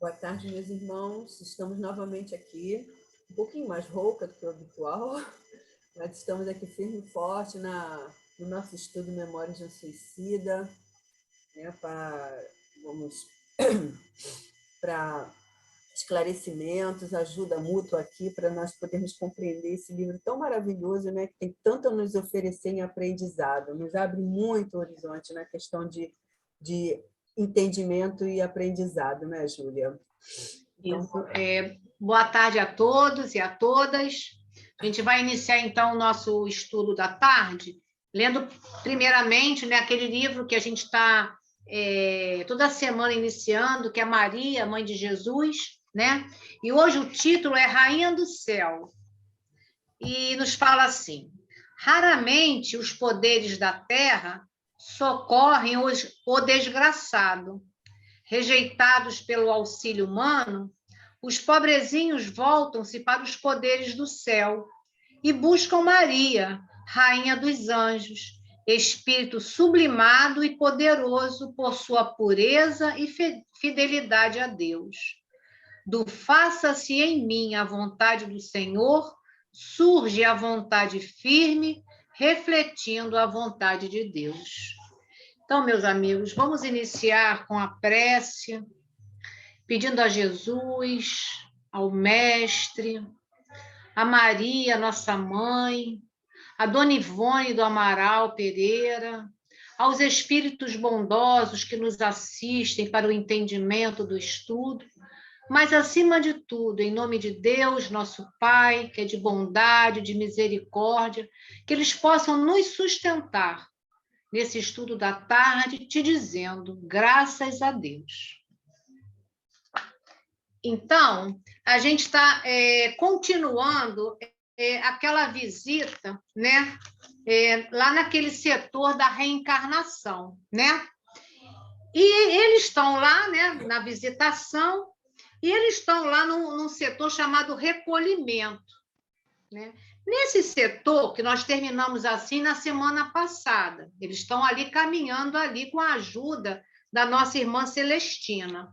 Boa tarde, meus irmãos. Estamos novamente aqui, um pouquinho mais rouca do que o habitual, mas estamos aqui firme e forte no nosso estudo Memórias de um Suicida, né, vamos para esclarecimentos, ajuda mútua aqui para nós podermos compreender esse livro tão maravilhoso, né, que tem tanto a nos oferecer em aprendizado, nos abre muito horizonte na questão de entendimento e aprendizado, né, Júlia? Então, boa tarde a todos e a todas. A gente vai iniciar, então, o nosso estudo da tarde, lendo, primeiramente, né, aquele livro que a gente está toda semana iniciando, que é Maria, Mãe de Jesus, né? E hoje o título é Rainha do Céu. E nos fala assim: raramente os poderes da terra socorrem o desgraçado. Rejeitados pelo auxílio humano, os pobrezinhos voltam-se para os poderes do céu e buscam Maria, rainha dos anjos, espírito sublimado e poderoso por sua pureza e fidelidade a Deus. Do faça-se em mim a vontade do Senhor, surge a vontade firme, refletindo a vontade de Deus. Então, meus amigos, vamos iniciar com a prece, pedindo a Jesus, ao Mestre, a Maria, nossa mãe, a Dona Ivone do Amaral Pereira, aos espíritos bondosos que nos assistem para o entendimento do estudo, mas, acima de tudo, em nome de Deus, nosso Pai, que é de bondade, de misericórdia, que eles possam nos sustentar nesse estudo da tarde, te dizendo, graças a Deus. Então, a gente está continuando aquela visita, né, lá naquele setor da reencarnação, né? E eles estão lá, né, na visitação, e eles estão lá num setor chamado recolhimento, né? Nesse setor, que nós terminamos assim na semana passada, eles estão ali caminhando ali com a ajuda da nossa irmã Celestina.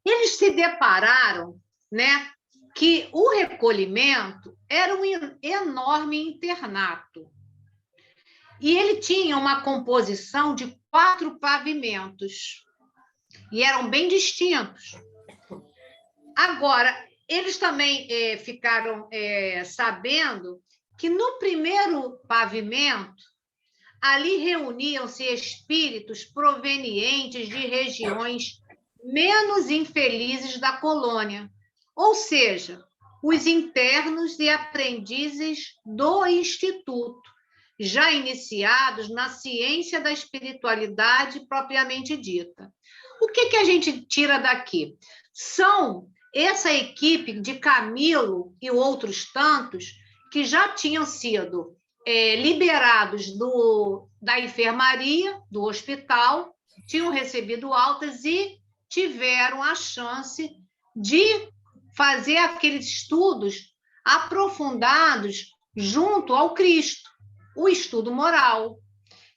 Eles se depararam, né, que o recolhimento era um enorme internato. E ele tinha uma composição de 4 pavimentos, e eram bem distintos. Agora, eles também ficaram sabendo que no primeiro pavimento, ali reuniam-se espíritos provenientes de regiões menos infelizes da colônia, ou seja, os internos e aprendizes do Instituto, já iniciados na ciência da espiritualidade propriamente dita. O que a gente tira daqui? São essa equipe de Camilo e outros tantos que já tinham sido liberados da enfermaria, do hospital, tinham recebido altas e tiveram a chance de fazer aqueles estudos aprofundados junto ao Cristo, o estudo moral.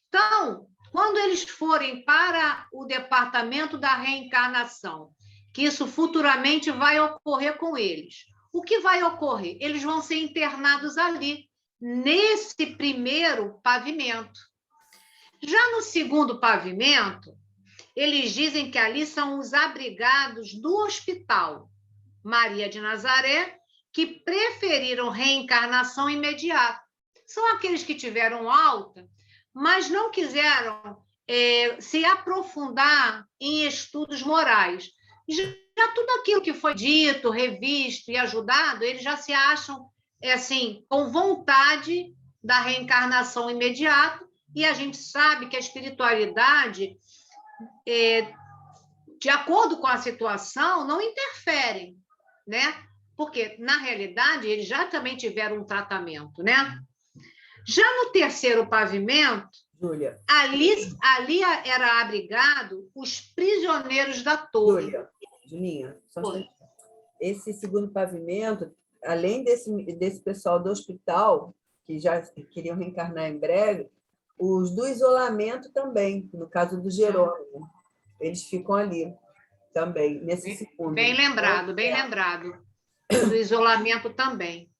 Então, quando eles forem para o departamento da reencarnação, que isso futuramente vai ocorrer com eles, o que vai ocorrer? Eles vão ser internados ali, nesse primeiro pavimento. Já no segundo pavimento, eles dizem que ali são os abrigados do hospital Maria de Nazaré, que preferiram reencarnação imediata. São aqueles que tiveram alta, mas não quiseram se aprofundar em estudos morais. Já tudo aquilo que foi dito, revisto e ajudado, eles já se acham assim, com vontade da reencarnação imediata, e a gente sabe que a espiritualidade, de acordo com a situação, não interfere, né? Porque, na realidade, eles já também tiveram um tratamento, né? Já no terceiro pavimento, Júlia, ali era abrigado os prisioneiros da torre. Julinha, só um instante. Esse segundo pavimento, além desse pessoal do hospital, que já queriam reencarnar em breve, os do isolamento também, no caso do Jerônimo, eles ficam ali. também, nesse segundo. Bem lembrado, bem lembrado. Do isolamento também.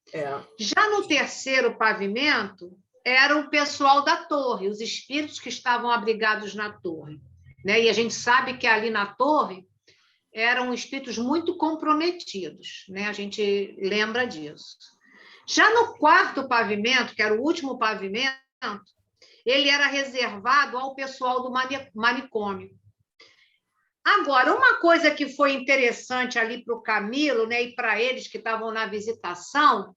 Já no terceiro pavimento, era o pessoal da torre, os espíritos que estavam abrigados na torre. Né? E a gente sabe que ali na torre eram espíritos muito comprometidos, né? A gente lembra disso. Já no quarto pavimento, que era o último pavimento, ele era reservado ao pessoal do manicômio. Agora, uma coisa que foi interessante ali para o Camilo, né, e para eles que estavam na visitação,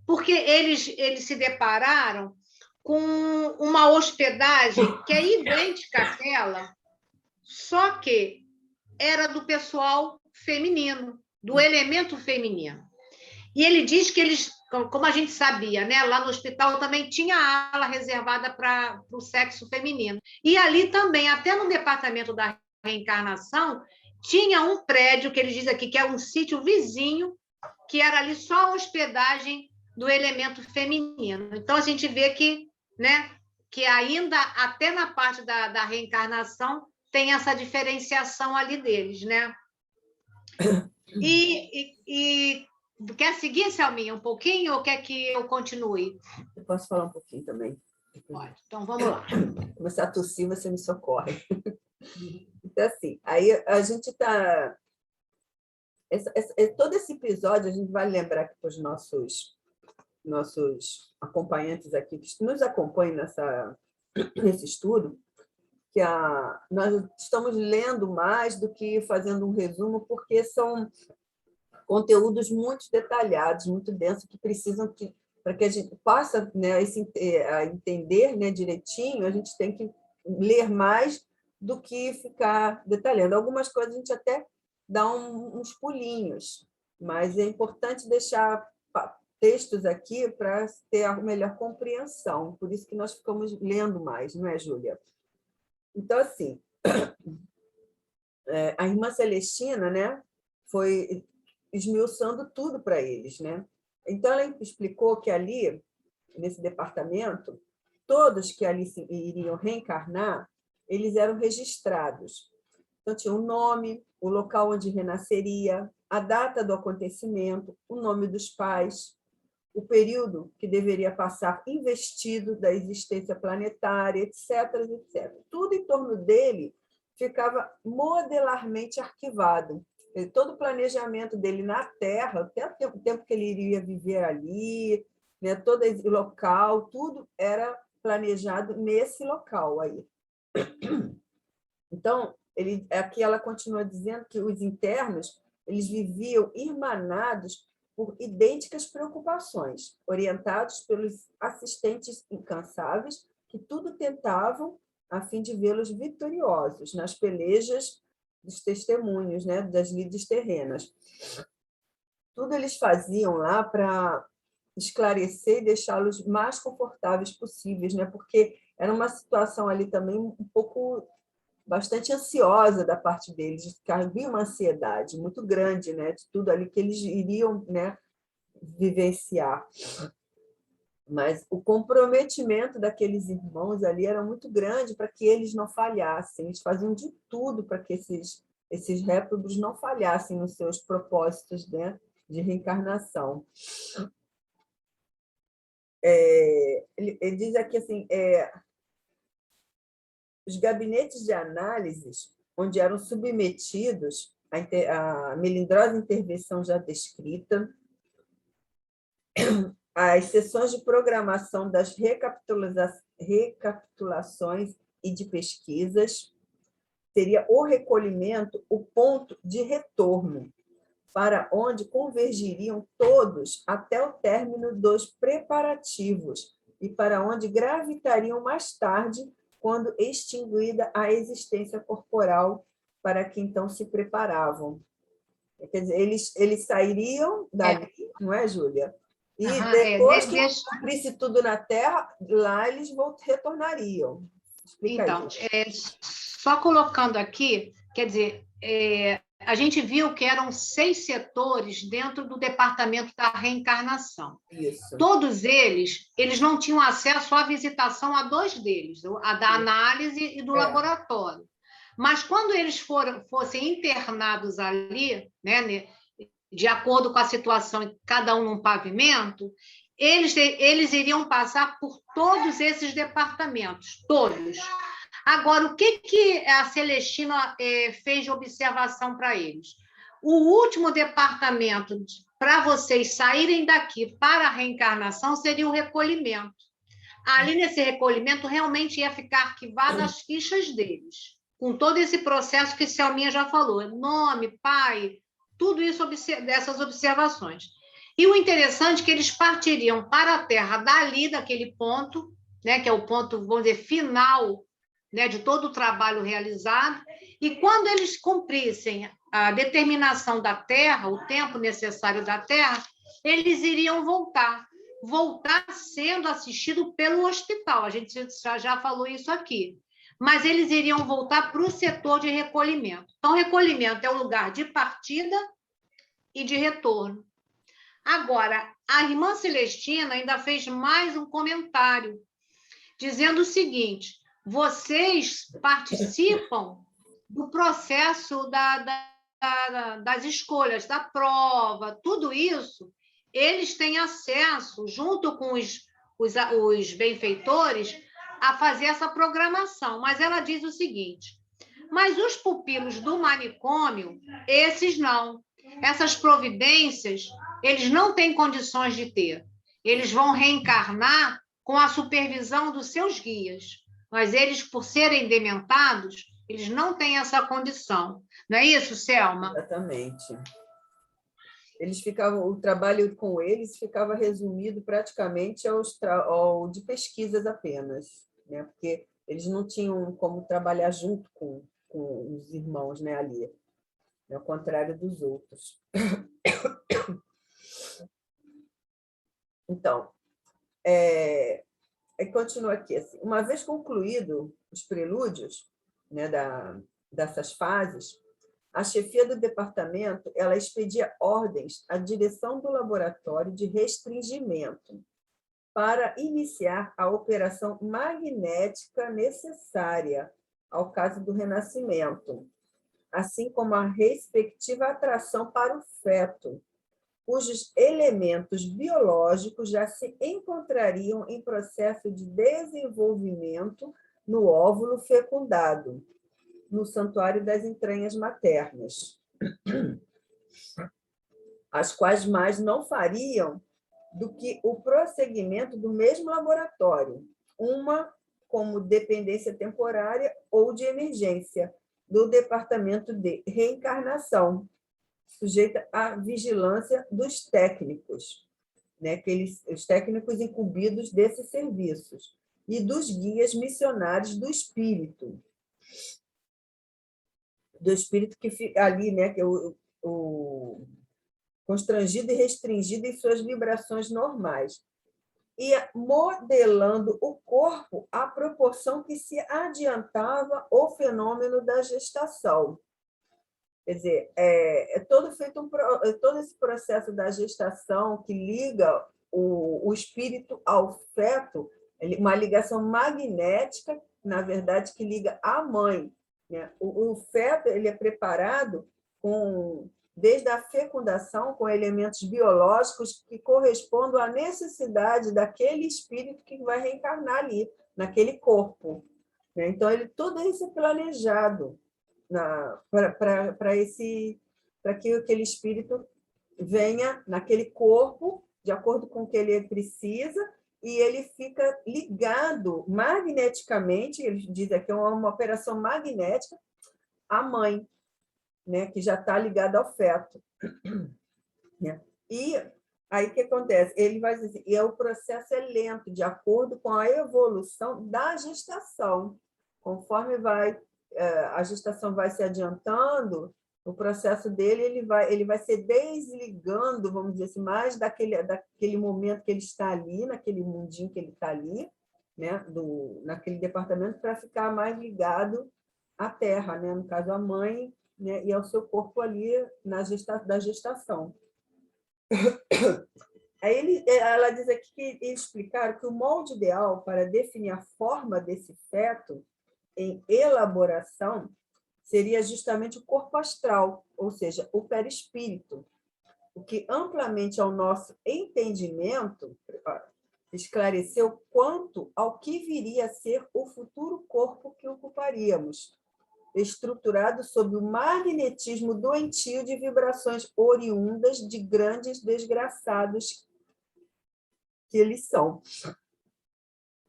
porque eles se depararam com uma hospedagem que é idêntica àquela, só que era do pessoal feminino, do elemento feminino. E ele diz que eles, como a gente sabia, né, lá no hospital também tinha ala reservada para o sexo feminino. E ali também, até no departamento da reencarnação, tinha um prédio, que ele diz aqui, que é um sítio vizinho, que era ali só a hospedagem do elemento feminino. Então, a gente vê que, né, que ainda, até na parte da reencarnação, tem essa diferenciação ali deles, né? E quer seguir, Selminha, um pouquinho, ou quer que eu continue? Eu posso falar um pouquinho também. Pode. Então, vamos lá. Começar a tossir, você me socorre. Então, assim, aí a gente está... Todo esse episódio, a gente vai lembrar para os nossos acompanhantes aqui, que nos acompanham nesse estudo, que nós estamos lendo mais do que fazendo um resumo, porque são conteúdos muito detalhados, muito densos, que precisam para que a gente possa, né, a entender, né, direitinho, a gente tem que ler mais do que ficar detalhando. Algumas coisas a gente até dá uns pulinhos, mas é importante deixar textos aqui para ter a melhor compreensão. Por isso que nós ficamos lendo mais, não é, Júlia? Então, assim, a irmã Celestina, né, foi esmiuçando tudo para eles, né? Então, ela explicou que ali, nesse departamento, todos que ali iriam reencarnar, eles eram registrados. Então, tinha o nome, o local onde renasceria, a data do acontecimento, o nome dos pais, o período que deveria passar investido da existência planetária, etc., etc. Tudo em torno dele ficava modelarmente arquivado. Todo o planejamento dele na Terra, até o tempo que ele iria viver ali, né, todo o local, tudo era planejado nesse local aí. Então, aqui ela continua dizendo que os internos eles viviam irmanados por idênticas preocupações, orientados pelos assistentes incansáveis, que tudo tentavam a fim de vê-los vitoriosos nas pelejas dos testemunhos, né, das lides terrenas. Tudo eles faziam lá para esclarecer e deixá-los mais confortáveis possíveis, né, porque era uma situação ali também um pouco bastante ansiosa da parte deles, havia uma ansiedade muito grande, né, de tudo ali que eles iriam, né, vivenciar. Mas o comprometimento daqueles irmãos ali era muito grande para que eles não falhassem. Eles faziam de tudo para que esses réprobos não falhassem nos seus propósitos, né, de reencarnação. Ele diz aqui assim, os gabinetes de análises, onde eram submetidos à melindrosa intervenção já descrita, as sessões de programação das recapitulações e de pesquisas, seria o recolhimento, o ponto de retorno, para onde convergiriam todos até o término dos preparativos e para onde gravitariam mais tarde, quando extinguida a existência corporal, para que então se preparavam. Quer dizer, eles sairiam dali, não é, Júlia? E depois que cumprisse tudo na Terra, lá eles retornariam. Explica então, isso. Só colocando aqui, quer dizer, a gente viu que eram 6 setores dentro do departamento da reencarnação. Isso. Todos eles não tinham acesso à visitação a 2 deles, a da análise e do laboratório. Mas quando eles fossem internados ali, né, de acordo com a situação, cada um num pavimento, eles iriam passar por todos esses departamentos, todos. Agora, o que a Celestina fez de observação para eles? O último departamento para vocês saírem daqui para a reencarnação seria o recolhimento. Ali nesse recolhimento realmente ia ficar arquivadas as fichas deles, com todo esse processo que Selminha já falou, nome, pai, tudo isso dessas observações. E o interessante é que eles partiriam para a Terra dali, daquele ponto, né, que é o ponto, vamos dizer, final, né, de todo o trabalho realizado, e quando eles cumprissem a determinação da Terra, o tempo necessário da Terra, eles iriam voltar sendo assistido pelo hospital. A gente já falou isso aqui. Mas eles iriam voltar para o setor de recolhimento. Então, recolhimento é o lugar de partida e de retorno. Agora, a irmã Celestina ainda fez mais um comentário, dizendo o seguinte: vocês participam do processo das escolhas, da prova, tudo isso, eles têm acesso, junto com os benfeitores, a fazer essa programação. Mas ela diz o seguinte: mas os pupilos do manicômio, esses não. Essas providências, eles não têm condições de ter. Eles vão reencarnar com a supervisão dos seus guias. Mas eles, por serem dementados, eles não têm essa condição. Não é isso, Selma? Exatamente. O trabalho com eles ficava resumido praticamente ao de pesquisas apenas, né? Porque eles não tinham como trabalhar junto com os irmãos, né, ali, ao contrário dos outros. Então, continua aqui. Assim, uma vez concluído os prelúdios, né, dessas fases, a chefia do departamento ela expedia ordens à direção do laboratório de restringimento para iniciar a operação magnética necessária ao caso do renascimento, assim como a respectiva atração para o feto, cujos elementos biológicos já se encontrariam em processo de desenvolvimento no óvulo fecundado, no santuário das entranhas maternas, as quais mais não fariam do que o prosseguimento do mesmo laboratório, uma como dependência temporária ou de emergência, do departamento de reencarnação, sujeita à vigilância dos técnicos, né, os técnicos incumbidos desses serviços, e dos guias missionários do espírito que fica ali, né, que é o constrangido e restringido em suas vibrações normais, e modelando o corpo à proporção que se adiantava o fenômeno da gestação. Quer dizer, todo esse processo da gestação que liga o espírito ao feto, uma ligação magnética, na verdade, que liga a mãe, né? O feto ele é preparado desde a fecundação com elementos biológicos que correspondem à necessidade daquele espírito que vai reencarnar ali, naquele corpo, né? Então, tudo isso é planejado para que aquele espírito venha naquele corpo, de acordo com o que ele precisa, e ele fica ligado magneticamente, ele diz aqui, é uma operação magnética, à mãe, né, que já está ligada ao feto. E aí o que acontece? Ele vai dizer, e o processo é lento, de acordo com a evolução da gestação. Conforme a gestação vai se adiantando, o processo dele ele vai se desligando, vamos dizer assim, mais daquele momento que ele está ali, naquele mundinho que ele está ali, né, naquele departamento, para ficar mais ligado à terra, né, no caso, à mãe, né, e ao seu corpo ali da gestação. Aí ela diz aqui que explicaram que o molde ideal para definir a forma desse feto em elaboração seria justamente o corpo astral, ou seja, o perispírito, o que amplamente ao nosso entendimento esclareceu quanto ao que viria a ser o futuro corpo que ocuparíamos, estruturado sob o magnetismo doentio de vibrações oriundas de grandes desgraçados que eles são.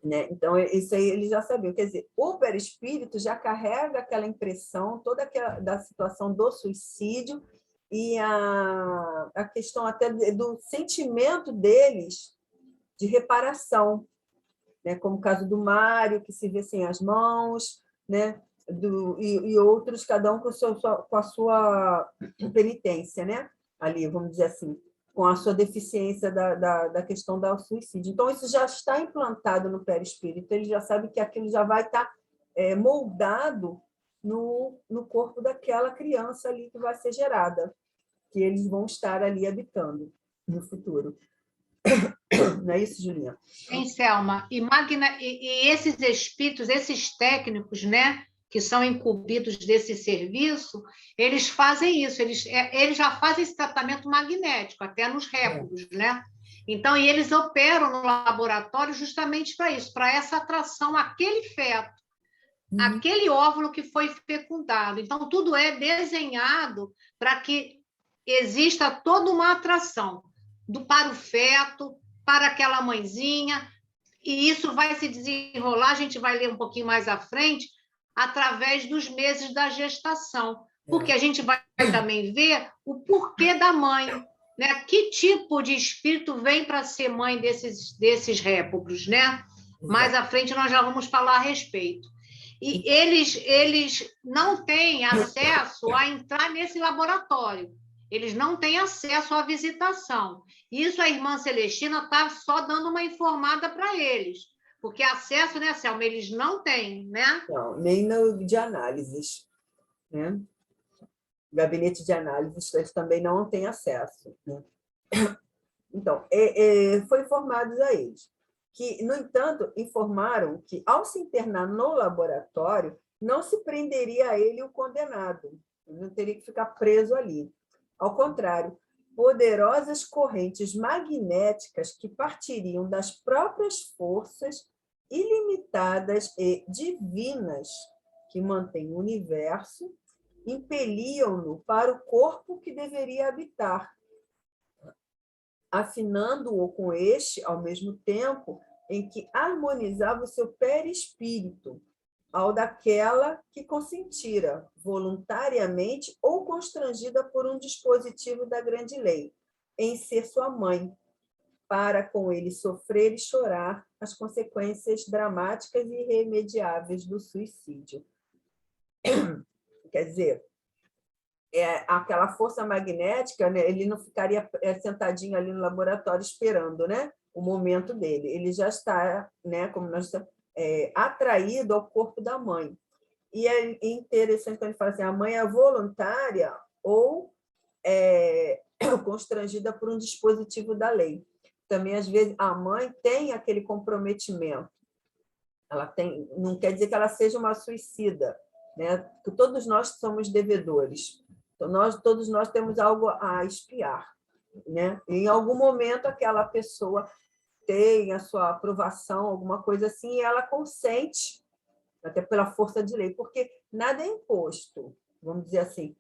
Né? Então, isso aí eles já sabiam. Quer dizer, o perispírito já carrega aquela impressão, toda aquela da situação do suicídio e a questão até do sentimento deles de reparação, né? Como o caso do Mário, que se vê sem as mãos, né? E outros, cada um com a sua penitência, né? Ali, vamos dizer assim, com a sua deficiência da questão do suicídio. Então, isso já está implantado no perispírito, ele já sabe que aquilo já vai estar moldado no corpo daquela criança ali que vai ser gerada, que eles vão estar ali habitando no futuro. Não é isso, Julinha? Sim, Selma. E esses espíritos, esses técnicos, né, que são incumbidos desse serviço, eles fazem isso, eles já fazem esse tratamento magnético, até nos réprobos, né? Então, e eles operam no laboratório justamente para isso, para essa atração àquele feto, aquele óvulo que foi fecundado. Então, tudo é desenhado para que exista toda uma atração para o feto, para aquela mãezinha, e isso vai se desenrolar, a gente vai ler um pouquinho mais à frente, através dos meses da gestação, porque a gente vai também ver o porquê da mãe, né? Que tipo de espírito vem para ser mãe desses réprobos, né? Mais à frente nós já vamos falar a respeito. E eles não têm acesso a entrar nesse laboratório, eles não têm acesso à visitação. Isso a irmã Celestina está só dando uma informada para eles, porque acesso, né, Selma, eles não têm, né? Não, nem no de análises, né? Gabinete de análises, eles também não têm acesso, né? Então, foi informado a eles que, no entanto, informaram que, ao se internar no laboratório, não se prenderia a ele o condenado, não teria que ficar preso ali. Ao contrário, poderosas correntes magnéticas que partiriam das próprias forças ilimitadas e divinas que mantêm o universo, impeliam-no para o corpo que deveria habitar, afinando-o com este ao mesmo tempo em que harmonizava o seu perispírito ao daquela que consentira, voluntariamente ou constrangida por um dispositivo da grande lei, em ser sua mãe, para com ele sofrer e chorar as consequências dramáticas e irremediáveis do suicídio. Quer dizer, aquela força magnética, né, ele não ficaria sentadinho ali no laboratório esperando, né, o momento dele. Ele já está, né, como nós atraído ao corpo da mãe. E é interessante quando ele fala assim, a mãe é voluntária ou constrangida por um dispositivo da lei. Também, às vezes, a mãe tem aquele comprometimento. Ela tem, não quer dizer que ela seja uma suicida, né? Porque todos nós somos devedores. Então, todos nós temos algo a expiar, né? E, em algum momento, aquela pessoa tem a sua aprovação, alguma coisa assim, e ela consente, até pela força de lei, porque nada é imposto, vamos dizer assim.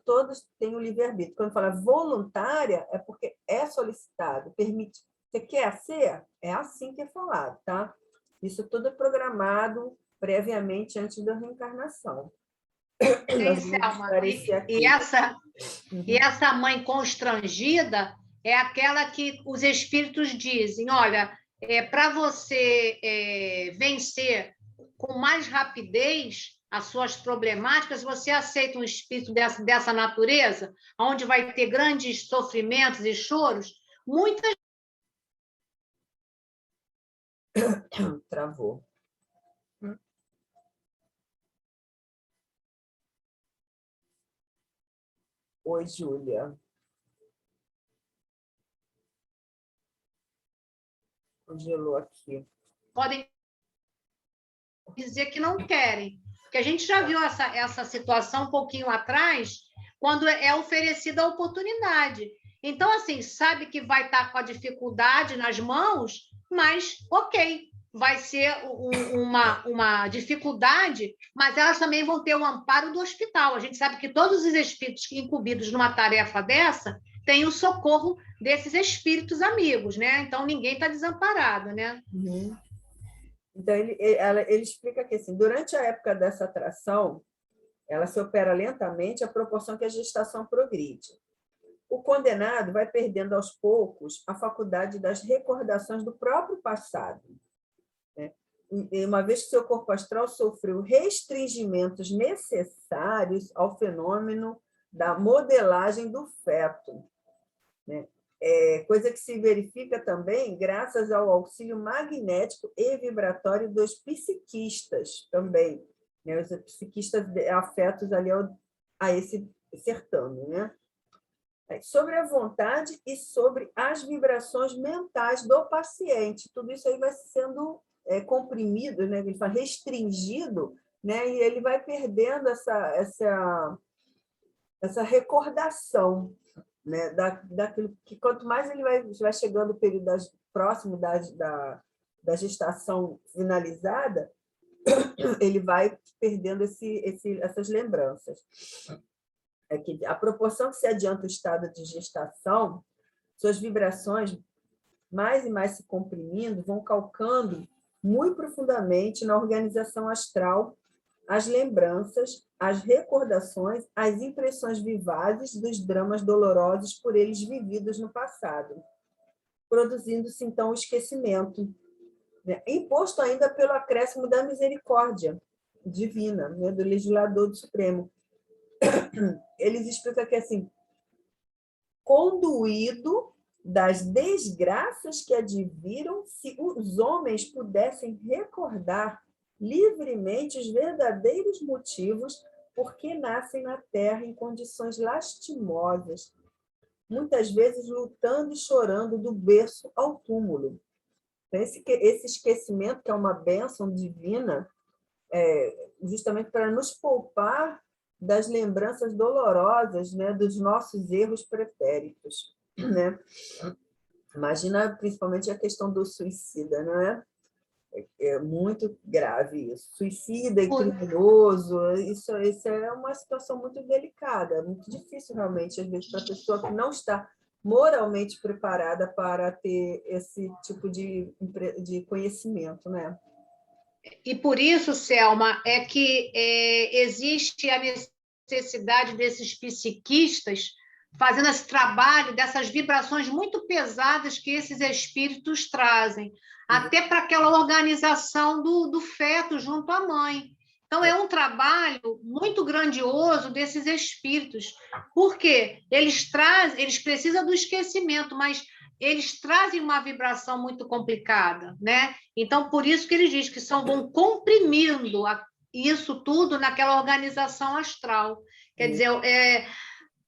Todos têm o livre-arbítrio. Quando fala voluntária, é porque é solicitado, permite. Você quer ser? É assim que é falado, tá? Isso tudo é programado previamente antes da reencarnação. Sim, Selma. E essa mãe constrangida é aquela que os espíritos dizem: olha, para você vencer com mais rapidez as suas problemáticas, você aceita um espírito dessa natureza, onde vai ter grandes sofrimentos e choros? Muitas. Travou. Oi, Júlia. Congelou aqui. Podem dizer que não querem. Porque a gente já viu essa situação um pouquinho atrás, quando é oferecida a oportunidade. Então, assim, sabe que vai estar com a dificuldade nas mãos, mas ok, vai ser uma dificuldade, mas elas também vão ter o amparo do hospital. A gente sabe que todos os espíritos incumbidos numa tarefa dessa têm o socorro desses espíritos amigos, né? Então, ninguém está desamparado, né? Uhum. Então, ele explica que, assim, durante a época dessa atração, ela se opera lentamente à proporção que a gestação progride. O condenado vai perdendo aos poucos a faculdade das recordações do próprio passado, né? E uma vez que seu corpo astral sofreu restringimentos necessários ao fenômeno da modelagem do feto, né? Coisa que se verifica também graças ao auxílio magnético e vibratório dos psiquistas também, né? Os psiquistas afetos ali a esse certame, né? Sobre a vontade e sobre as vibrações mentais do paciente. Tudo isso aí vai sendo comprimido, né? Ele fala restringido, né? E ele vai perdendo essa recordação, né? Daquilo que, quanto mais ele vai chegando o período próximo da gestação finalizada, ele vai perdendo essas lembranças. É que a proporção que se adianta o estado de gestação, suas vibrações mais e mais se comprimindo, vão calcando muito profundamente na organização astral as lembranças, as recordações, as impressões vivazes dos dramas dolorosos por eles vividos no passado, produzindo-se, então, o esquecimento, né? Imposto ainda pelo acréscimo da misericórdia divina, né? Do legislador do Supremo. Eles explicam que, assim, conduído das desgraças que adviram, se os homens pudessem recordar livremente os verdadeiros motivos por que nascem na Terra em condições lastimosas, muitas vezes lutando e chorando do berço ao túmulo. Esse esquecimento, que é uma bênção divina, justamente para nos poupar das lembranças dolorosas, né, dos nossos erros pretéritos, né? Imagina principalmente a questão do suicida, não é? É muito grave isso. Suicida e criminoso, isso é uma situação muito delicada, muito difícil realmente, às vezes, para a pessoa que não está moralmente preparada para ter esse tipo de conhecimento, né? E por isso, Selma, é que existe a necessidade desses psiquistas fazendo esse trabalho dessas vibrações muito pesadas que esses espíritos trazem, até para aquela organização do feto junto à mãe. Então, é um trabalho muito grandioso desses espíritos, porque eles precisam do esquecimento, mas eles trazem uma vibração muito complicada, né? Então, por isso que eles dizem que vão comprimindo isso tudo naquela organização astral. Quer dizer,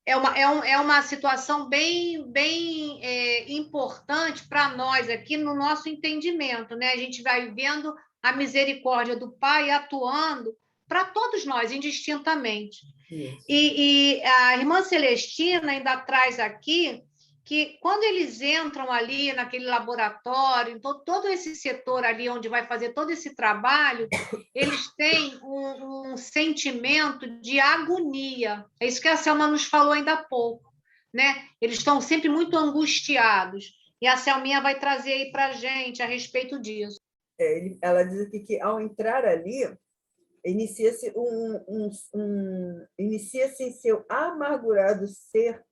é uma situação bem importante para nós aqui no nosso entendimento, né? A gente vai vendo a misericórdia do Pai atuando para todos nós, indistintamente. E a irmã Celestina ainda traz aqui que quando eles entram ali naquele laboratório, então, todo esse setor ali onde vai fazer todo esse trabalho, eles têm um sentimento de agonia. É isso que a Selma nos falou ainda há pouco, né? Eles estão sempre muito angustiados. E a Selminha vai trazer aí para a gente a respeito disso. Ela diz aqui que, ao entrar ali, inicia-se inicia-se em seu amargurado ser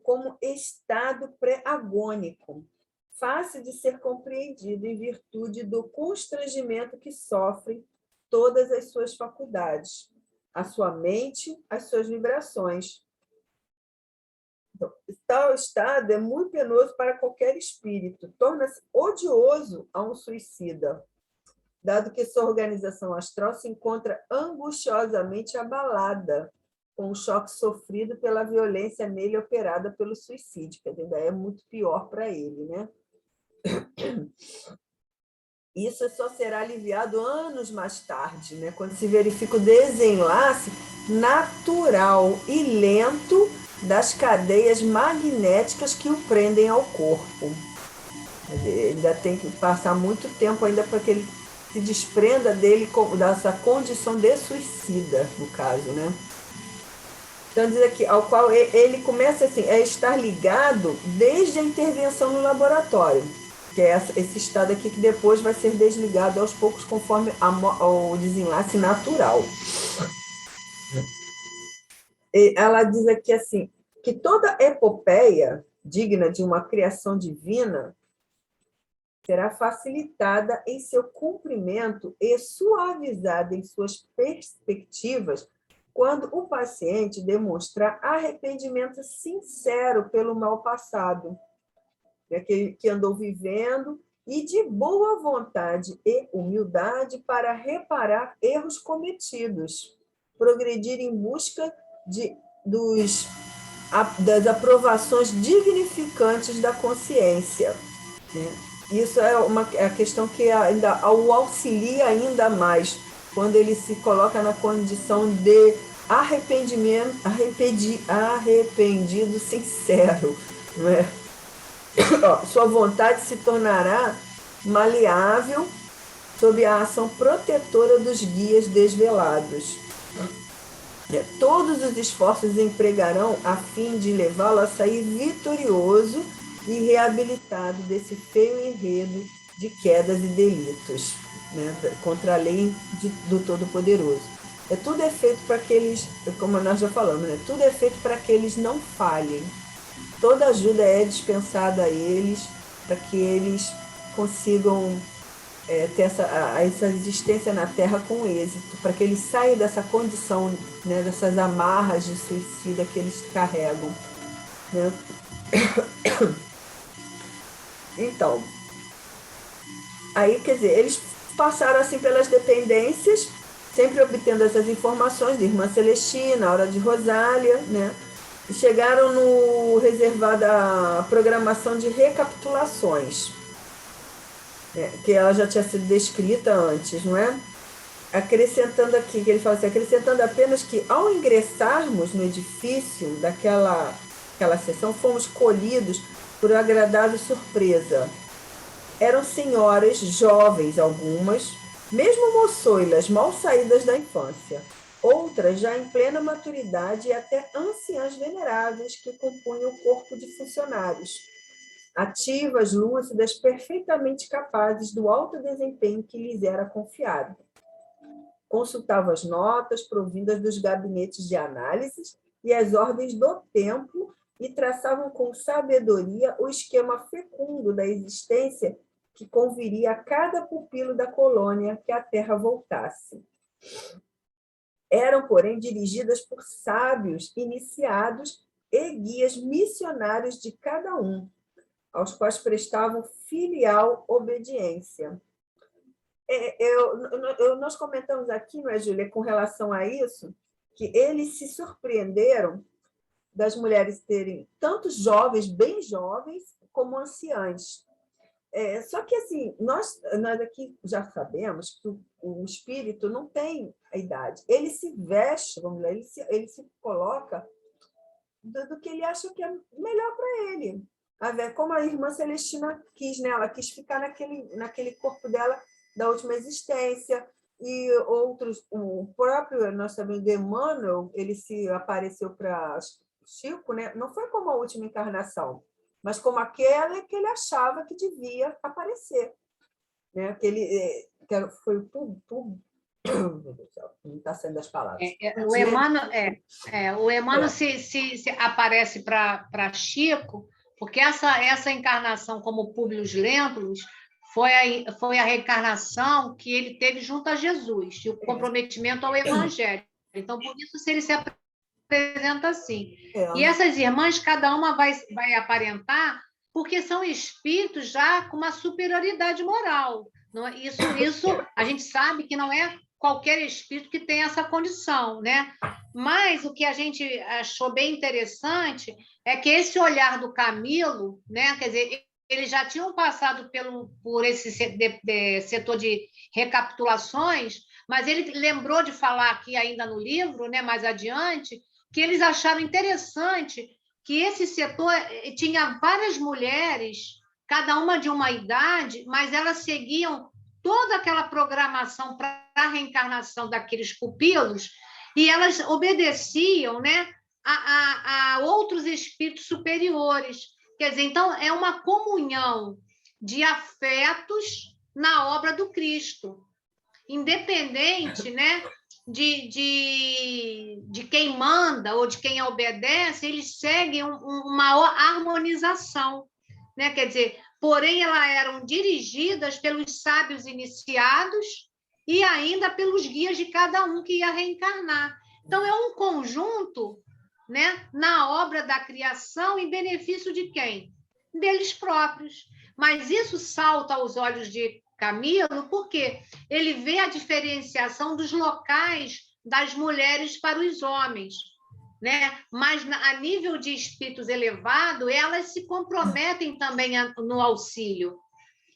como estado pré-agônico, fácil de ser compreendido em virtude do constrangimento que sofrem todas as suas faculdades, a sua mente, as suas vibrações. Então, tal estado é muito penoso para qualquer espírito, torna-se odioso a um suicida, dado que sua organização astral se encontra angustiosamente abalada com o choque sofrido pela violência nele operada pelo suicídio, que ainda é muito pior para ele, né? Isso só será aliviado anos mais tarde, né, quando se verifica o desenlace natural e lento das cadeias magnéticas que o prendem ao corpo. Ainda tem que passar muito tempo ainda para que ele se desprenda dele, dessa condição de suicida, no caso, né? Então, diz aqui, ao qual ele começa assim, a estar ligado desde a intervenção no laboratório, que é esse estado aqui que depois vai ser desligado aos poucos conforme o desenlace natural. E ela diz aqui assim, que toda epopeia digna de uma criação divina será facilitada em seu cumprimento e suavizada em suas perspectivas quando o paciente demonstrar arrependimento sincero pelo mal passado, que andou vivendo, e de boa vontade e humildade para reparar erros cometidos, progredir em busca das aprovações dignificantes da consciência. Isso é a questão que ainda o auxilia ainda mais, quando ele se coloca na condição de arrependido sincero, não é? Sua vontade se tornará maleável sob a ação protetora dos guias desvelados. Todos os esforços empregarão a fim de levá-lo a sair vitorioso e reabilitado desse feio enredo de quedas e delitos, né, contra a lei do Todo-Poderoso. Tudo é feito para que eles, como nós já falamos, né, tudo é feito para que eles não falhem. Toda ajuda é dispensada a eles para que eles consigam ter essa existência na Terra com êxito, para que eles saiam dessa condição, né, dessas amarras de suicida que eles carregam, né? Então, aí, quer dizer, eles passaram assim pelas dependências, sempre obtendo essas informações de Irmã Celestina, Aura de Rosália, né? E chegaram no reservado a programação de recapitulações, né, que ela já tinha sido descrita antes, não é? Acrescentando aqui, que ele fala assim, acrescentando apenas que ao ingressarmos no edifício daquela sessão, fomos colhidos por agradável surpresa. Eram senhoras, jovens algumas, mesmo moçoilas mal saídas da infância, outras já em plena maturidade e até anciãs veneráveis que compunham o corpo de funcionários, ativas, lúcidas, perfeitamente capazes do alto desempenho que lhes era confiado. Consultavam as notas provindas dos gabinetes de análises e as ordens do templo e traçavam com sabedoria o esquema fecundo da existência que conviria a cada pupilo da colônia que a Terra voltasse. Eram, porém, dirigidas por sábios iniciados e guias missionários de cada um, aos quais prestavam filial obediência. Nós comentamos aqui, não é, Júlia, com relação a isso, que eles se surpreenderam das mulheres terem tantos jovens, bem jovens, como anciãs. Só que, assim, nós aqui já sabemos que o espírito não tem a idade. Ele se veste, vamos lá, ele se coloca do que ele acha que é melhor para ele. Como a irmã Celestina quis, né? Ela quis ficar naquele corpo dela da última existência, e outros, o próprio, nós sabemos, Emmanuel, ele se apareceu para Chico, né? Não foi como a última encarnação, mas como aquela que ele achava que devia aparecer, né? Que foi não está saindo das palavras. O Emmanuel se aparece para Chico, porque essa encarnação como Públio Lentulus foi a reencarnação que ele teve junto a Jesus, e o comprometimento ao Evangelho. Então, por isso, se ele se apresenta assim. E essas irmãs, cada uma vai aparentar, porque são espíritos já com uma superioridade moral. Não é? Isso a gente sabe que não é qualquer espírito que tem essa condição, né? Mas o que a gente achou bem interessante é que esse olhar do Camilo, né? Quer dizer, eles já tinham passado por esse setor de recapitulações, mas ele lembrou de falar aqui ainda no livro, né, mais adiante, que eles acharam interessante que esse setor tinha várias mulheres, cada uma de uma idade, mas elas seguiam toda aquela programação para a reencarnação daqueles pupilos e elas obedeciam, né, a outros espíritos superiores. Quer dizer, então, é uma comunhão de afetos na obra do Cristo, independente, né, de quem manda ou de quem obedece, eles seguem uma harmonização, né? Quer dizer, porém, elas eram dirigidas pelos sábios iniciados e ainda pelos guias de cada um que ia reencarnar. Então, é um conjunto, né, na obra da criação em benefício de quem? Deles próprios. Mas isso salta aos olhos de Camilo porque ele vê a diferenciação dos locais das mulheres para os homens, né? Mas a nível de espíritos elevado, elas se comprometem também no auxílio.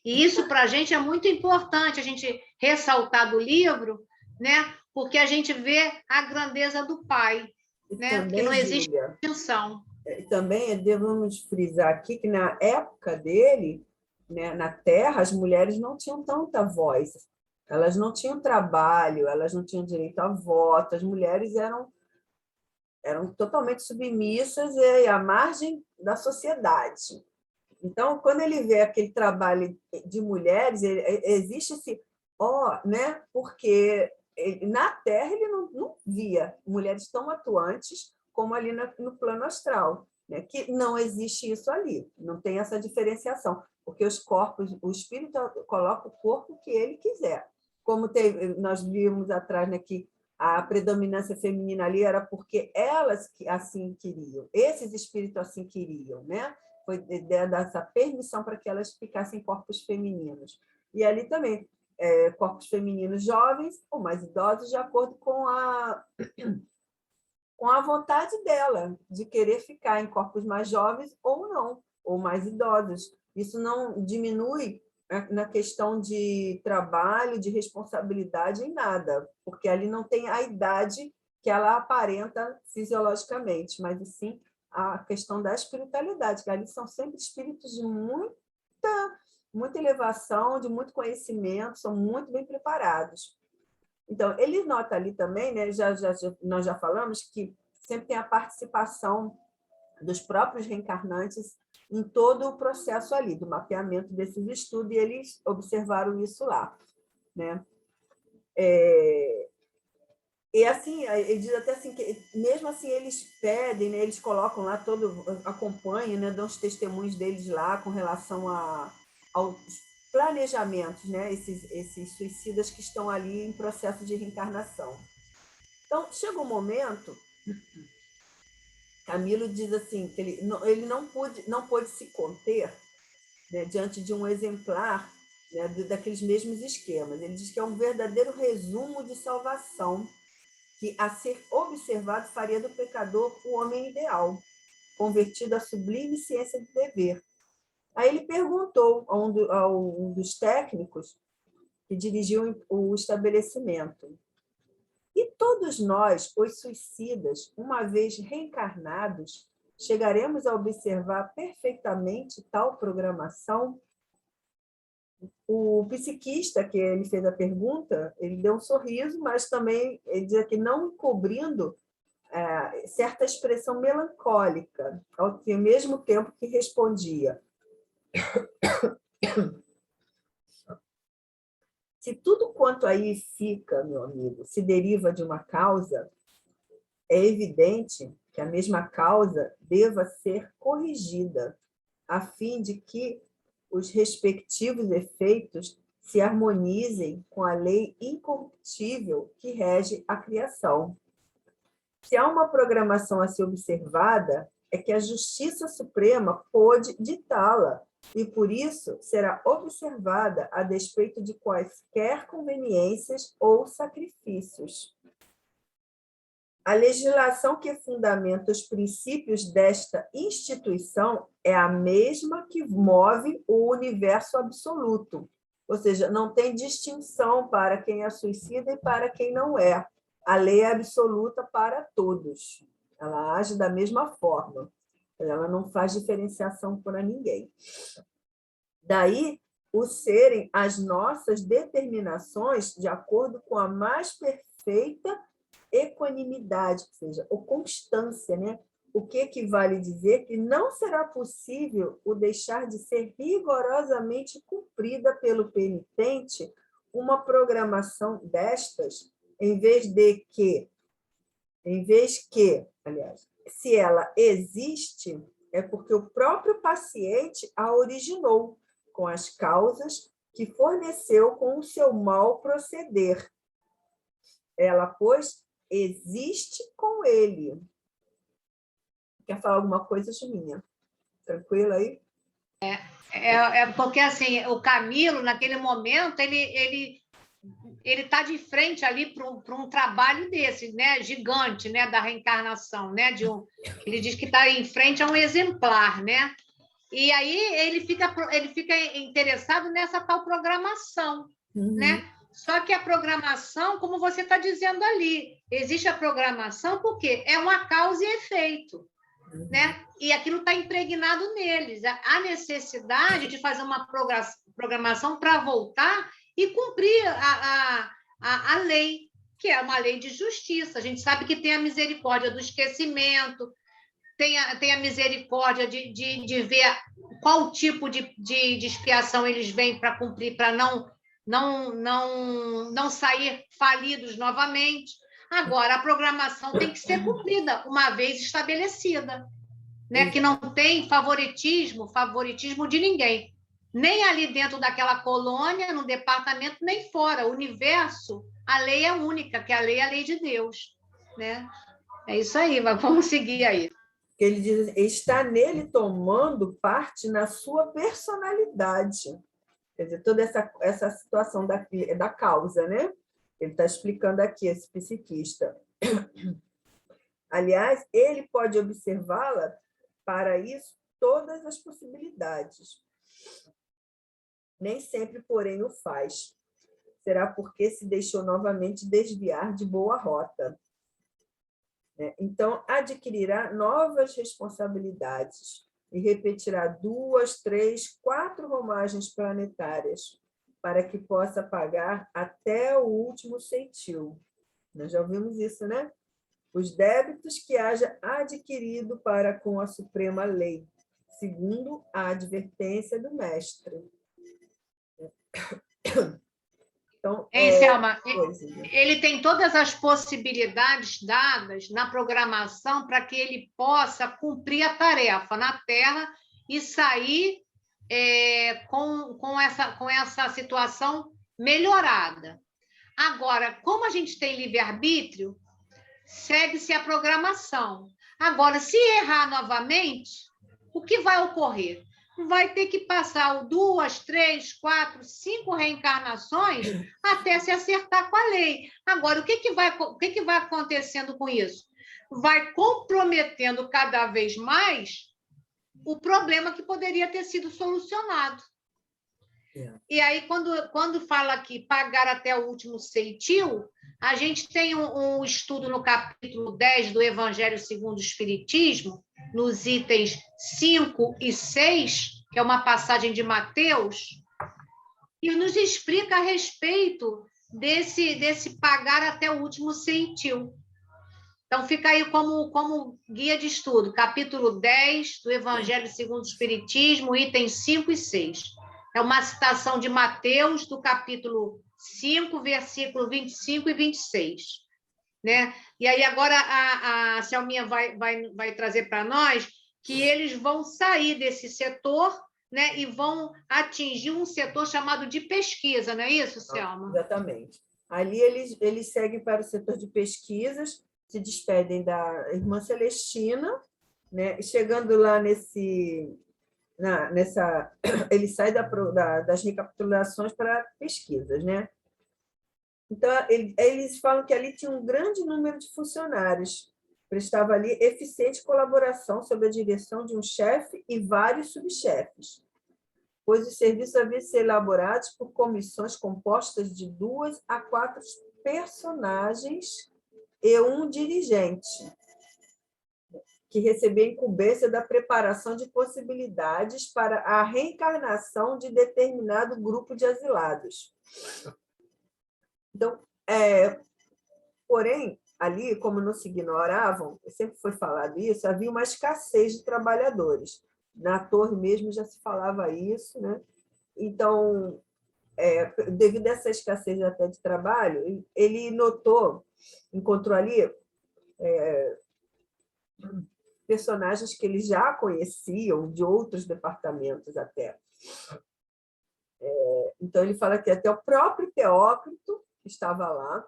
E isso para a gente é muito importante a gente ressaltar do livro, né? Porque a gente vê a grandeza do Pai, né? Que não Também, existe Júlia, distinção. também devemos frisar aqui que na época dele, né, na Terra, as mulheres não tinham tanta voz, elas não tinham trabalho, elas não tinham direito a voto, as mulheres eram totalmente submissas e à margem da sociedade. Então, quando ele vê aquele trabalho de mulheres, existe esse né? Porque na Terra ele não via mulheres tão atuantes como ali no plano astral, né? Que não existe isso ali, não tem essa diferenciação, porque os corpos, o espírito coloca o corpo que ele quiser. Como nós vimos atrás, né, que a predominância feminina ali era porque elas assim queriam, esses espíritos assim queriam, né? Foi dada essa permissão para que elas ficassem corpos femininos. E ali também, corpos femininos jovens ou mais idosos, de acordo com a vontade dela, de querer ficar em corpos mais jovens ou não, ou mais idosos. Isso não diminui na questão de trabalho, de responsabilidade em nada, porque ali não tem a idade que ela aparenta fisiologicamente, mas sim a questão da espiritualidade, que ali são sempre espíritos de muita elevação, de muito conhecimento, são muito bem preparados. Então, ele nota ali também, né, nós já falamos, que sempre tem a participação dos próprios reencarnantes em todo o processo ali, do mapeamento desses estudos, e eles observaram isso lá, né? E assim, ele diz até assim, que mesmo assim eles pedem, né, eles colocam lá, acompanham, né, dão os testemunhos deles lá com relação aos planejamentos, né, esses suicidas que estão ali em processo de reencarnação. Então, chega um momento, Camilo diz assim, que ele não pôde se conter, né, diante de um exemplar, né, daqueles mesmos esquemas. Ele diz que é um verdadeiro resumo de salvação, que, a ser observado, faria do pecador o homem ideal, convertido à sublime ciência do dever. Aí ele perguntou a um dos técnicos que dirigiu o estabelecimento: e todos nós, os suicidas, uma vez reencarnados, chegaremos a observar perfeitamente tal programação? O psiquista que ele fez a pergunta, ele deu um sorriso, mas também ele dizia que não encobrindo certa expressão melancólica, ao mesmo tempo que respondia: se tudo quanto aí fica, meu amigo, se deriva de uma causa, é evidente que a mesma causa deva ser corrigida, a fim de que os respectivos efeitos se harmonizem com a lei incorruptível que rege a criação. Se há uma programação a ser observada, é que a Justiça Suprema pôde ditá-la, e por isso será observada a despeito de quaisquer conveniências ou sacrifícios. A legislação que fundamenta os princípios desta instituição é a mesma que move o universo absoluto. Ou seja, não tem distinção para quem é suicida e para quem não é. A lei é absoluta para todos. Ela age da mesma forma. Ela não faz diferenciação para ninguém. Daí, o serem as nossas determinações de acordo com a mais perfeita equanimidade, ou seja, ou constância, né? O que equivale dizer que não será possível o deixar de ser rigorosamente cumprida pelo penitente uma programação destas, aliás, se ela existe, é porque o próprio paciente a originou, com as causas que forneceu com o seu mal proceder. Ela, pois, existe com ele. Quer falar alguma coisa, Julinha? Tranquilo aí? Porque, assim, o Camilo, naquele momento, ele está de frente ali para um trabalho desse, né, gigante, né, da reencarnação, né, ele diz que está em frente a um exemplar, né, e aí ele fica interessado nessa tal programação, né, só que a programação, como você está dizendo ali, existe a programação porque é uma causa e efeito, né, e aquilo está impregnado neles, a necessidade de fazer uma programação para voltar e cumprir a lei, que é uma lei de justiça. A gente sabe que tem a misericórdia do esquecimento, tem a misericórdia de ver qual tipo de expiação eles vêm para cumprir, para não sair falidos novamente. Agora, a programação tem que ser cumprida, uma vez estabelecida, né? Que não tem favoritismo de ninguém. Nem ali dentro daquela colônia, no departamento, nem fora. O universo, a lei é única, que a lei é a lei de Deus. Né? É isso aí, mas vamos seguir aí. Ele diz, está nele tomando parte na sua personalidade. Quer dizer, toda essa situação da causa, né? Ele está explicando aqui, esse psiquista. Aliás, ele pode observá-la para isso todas as possibilidades. Nem sempre, porém, o faz. Será porque se deixou novamente desviar de boa rota. Então, adquirirá novas responsabilidades e repetirá 2, 3, 4 romagens planetárias para que possa pagar até o último centil. Nós já ouvimos isso, né? Os débitos que haja adquirido para com a suprema lei, segundo a advertência do mestre. Então, Selma, ele tem todas as possibilidades dadas na programação para que ele possa cumprir a tarefa na Terra e sair com essa situação melhorada. Agora, como a gente tem livre-arbítrio, segue-se a programação. Agora, se errar novamente, o que vai ocorrer? Vai ter que passar 2, 3, 4, 5 reencarnações até se acertar com a lei. Agora, o que vai acontecendo com isso? Vai comprometendo cada vez mais o problema que poderia ter sido solucionado. E aí, quando fala aqui pagar até o último ceitil, a gente tem um estudo no capítulo 10 do Evangelho segundo o Espiritismo, nos itens 5 e 6, que é uma passagem de Mateus, e nos explica a respeito desse pagar até o último ceitil. Então, fica aí como guia de estudo, capítulo 10 do Evangelho segundo o Espiritismo, itens 5 e 6. É uma citação de Mateus, do capítulo 5, versículo 25 e 26. Né? E aí agora a Selminha vai trazer para nós que eles vão sair desse setor, né, e vão atingir um setor chamado de pesquisa, não é isso, Selma? Exatamente. Ali eles seguem para o setor de pesquisas, se despedem da irmã Celestina, né? E chegando lá ele sai das recapitulações para pesquisas, né? Então, eles falam que ali tinha um grande número de funcionários, prestava ali eficiente colaboração sob a direção de um chefe e vários subchefes, pois os serviços haviam sido elaborados por comissões compostas de 2 a 4 personagens e um dirigente, que recebia a incumbência da preparação de possibilidades para a reencarnação de determinado grupo de asilados. Então, porém, ali, como não se ignoravam, sempre foi falado isso, havia uma escassez de trabalhadores. Na torre mesmo já se falava isso, né? Então, devido a essa escassez até de trabalho, ele encontrou ali personagens que eles já conheciam de outros departamentos até. Então, ele fala que até o próprio Teócrito estava lá,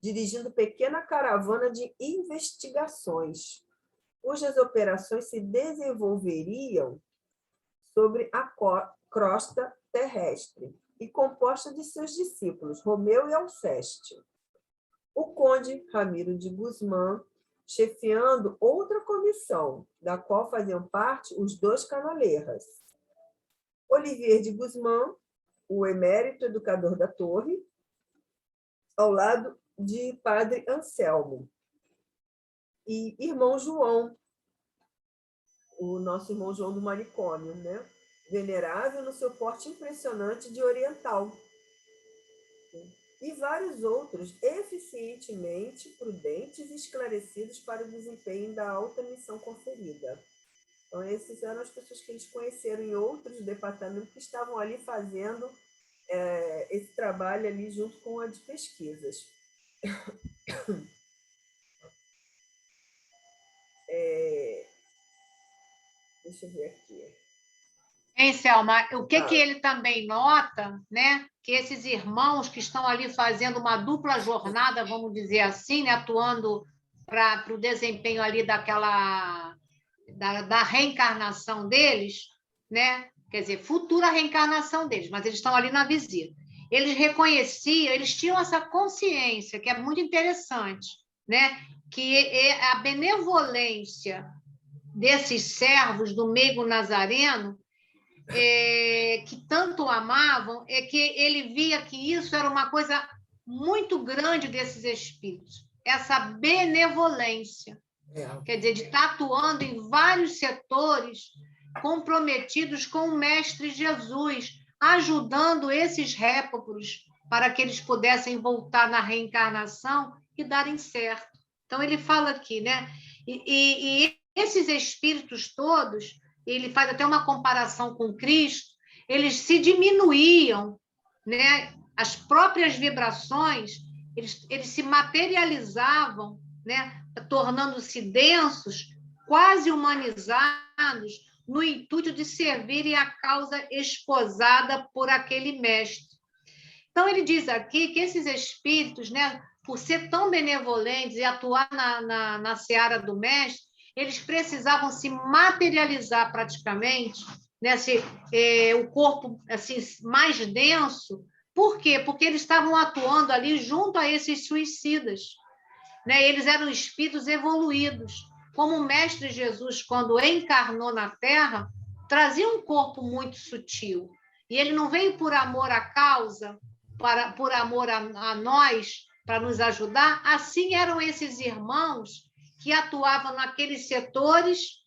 dirigindo pequena caravana de investigações, cujas operações se desenvolveriam sobre a crosta terrestre e composta de seus discípulos, Romeu e Alceste. O conde Ramiro de Guzmán, chefiando outra comissão, da qual faziam parte os 2 canaleiras. Olivier de Guzmán, o emérito educador da torre, ao lado de padre Anselmo. E irmão João, o nosso irmão João do Manicômio, né? Venerável no seu porte impressionante de oriental. E vários outros eficientemente prudentes e esclarecidos para o desempenho da alta missão conferida. Então, esses eram as pessoas que eles conheceram em outros departamentos que estavam ali fazendo esse trabalho ali junto com a de pesquisas. Deixa eu ver aqui. Hein, Selma? O que ele também nota, né? Que esses irmãos que estão ali fazendo uma dupla jornada, vamos dizer assim, né? Atuando para o desempenho ali da reencarnação deles, né? Quer dizer, futura reencarnação deles, mas eles estão ali na visita. Eles reconheciam, eles tinham essa consciência, que é muito interessante, né? Que a benevolência desses servos do meigo nazareno, que tanto amavam, é que ele via que isso era uma coisa muito grande desses espíritos, essa benevolência. Quer dizer, de estar atuando em vários setores comprometidos com o Mestre Jesus, ajudando esses réprobos para que eles pudessem voltar na reencarnação e darem certo. Então, ele fala aqui, né? E esses espíritos todos, ele faz até uma comparação com Cristo, eles se diminuíam, né? As próprias vibrações, eles se materializavam, né? Tornando-se densos, quase humanizados, no intuito de servirem a causa esposada por aquele mestre. Então, ele diz aqui que esses espíritos, né, por ser tão benevolentes e atuar na seara do mestre, eles precisavam se materializar praticamente, né, o corpo assim, mais denso. Por quê? Porque eles estavam atuando ali junto a esses suicidas. Né? Eles eram espíritos evoluídos. Como o Mestre Jesus, quando encarnou na Terra, trazia um corpo muito sutil. E ele não veio por amor à causa, por amor a nós, para nos ajudar. Assim eram esses irmãos que atuavam naqueles setores,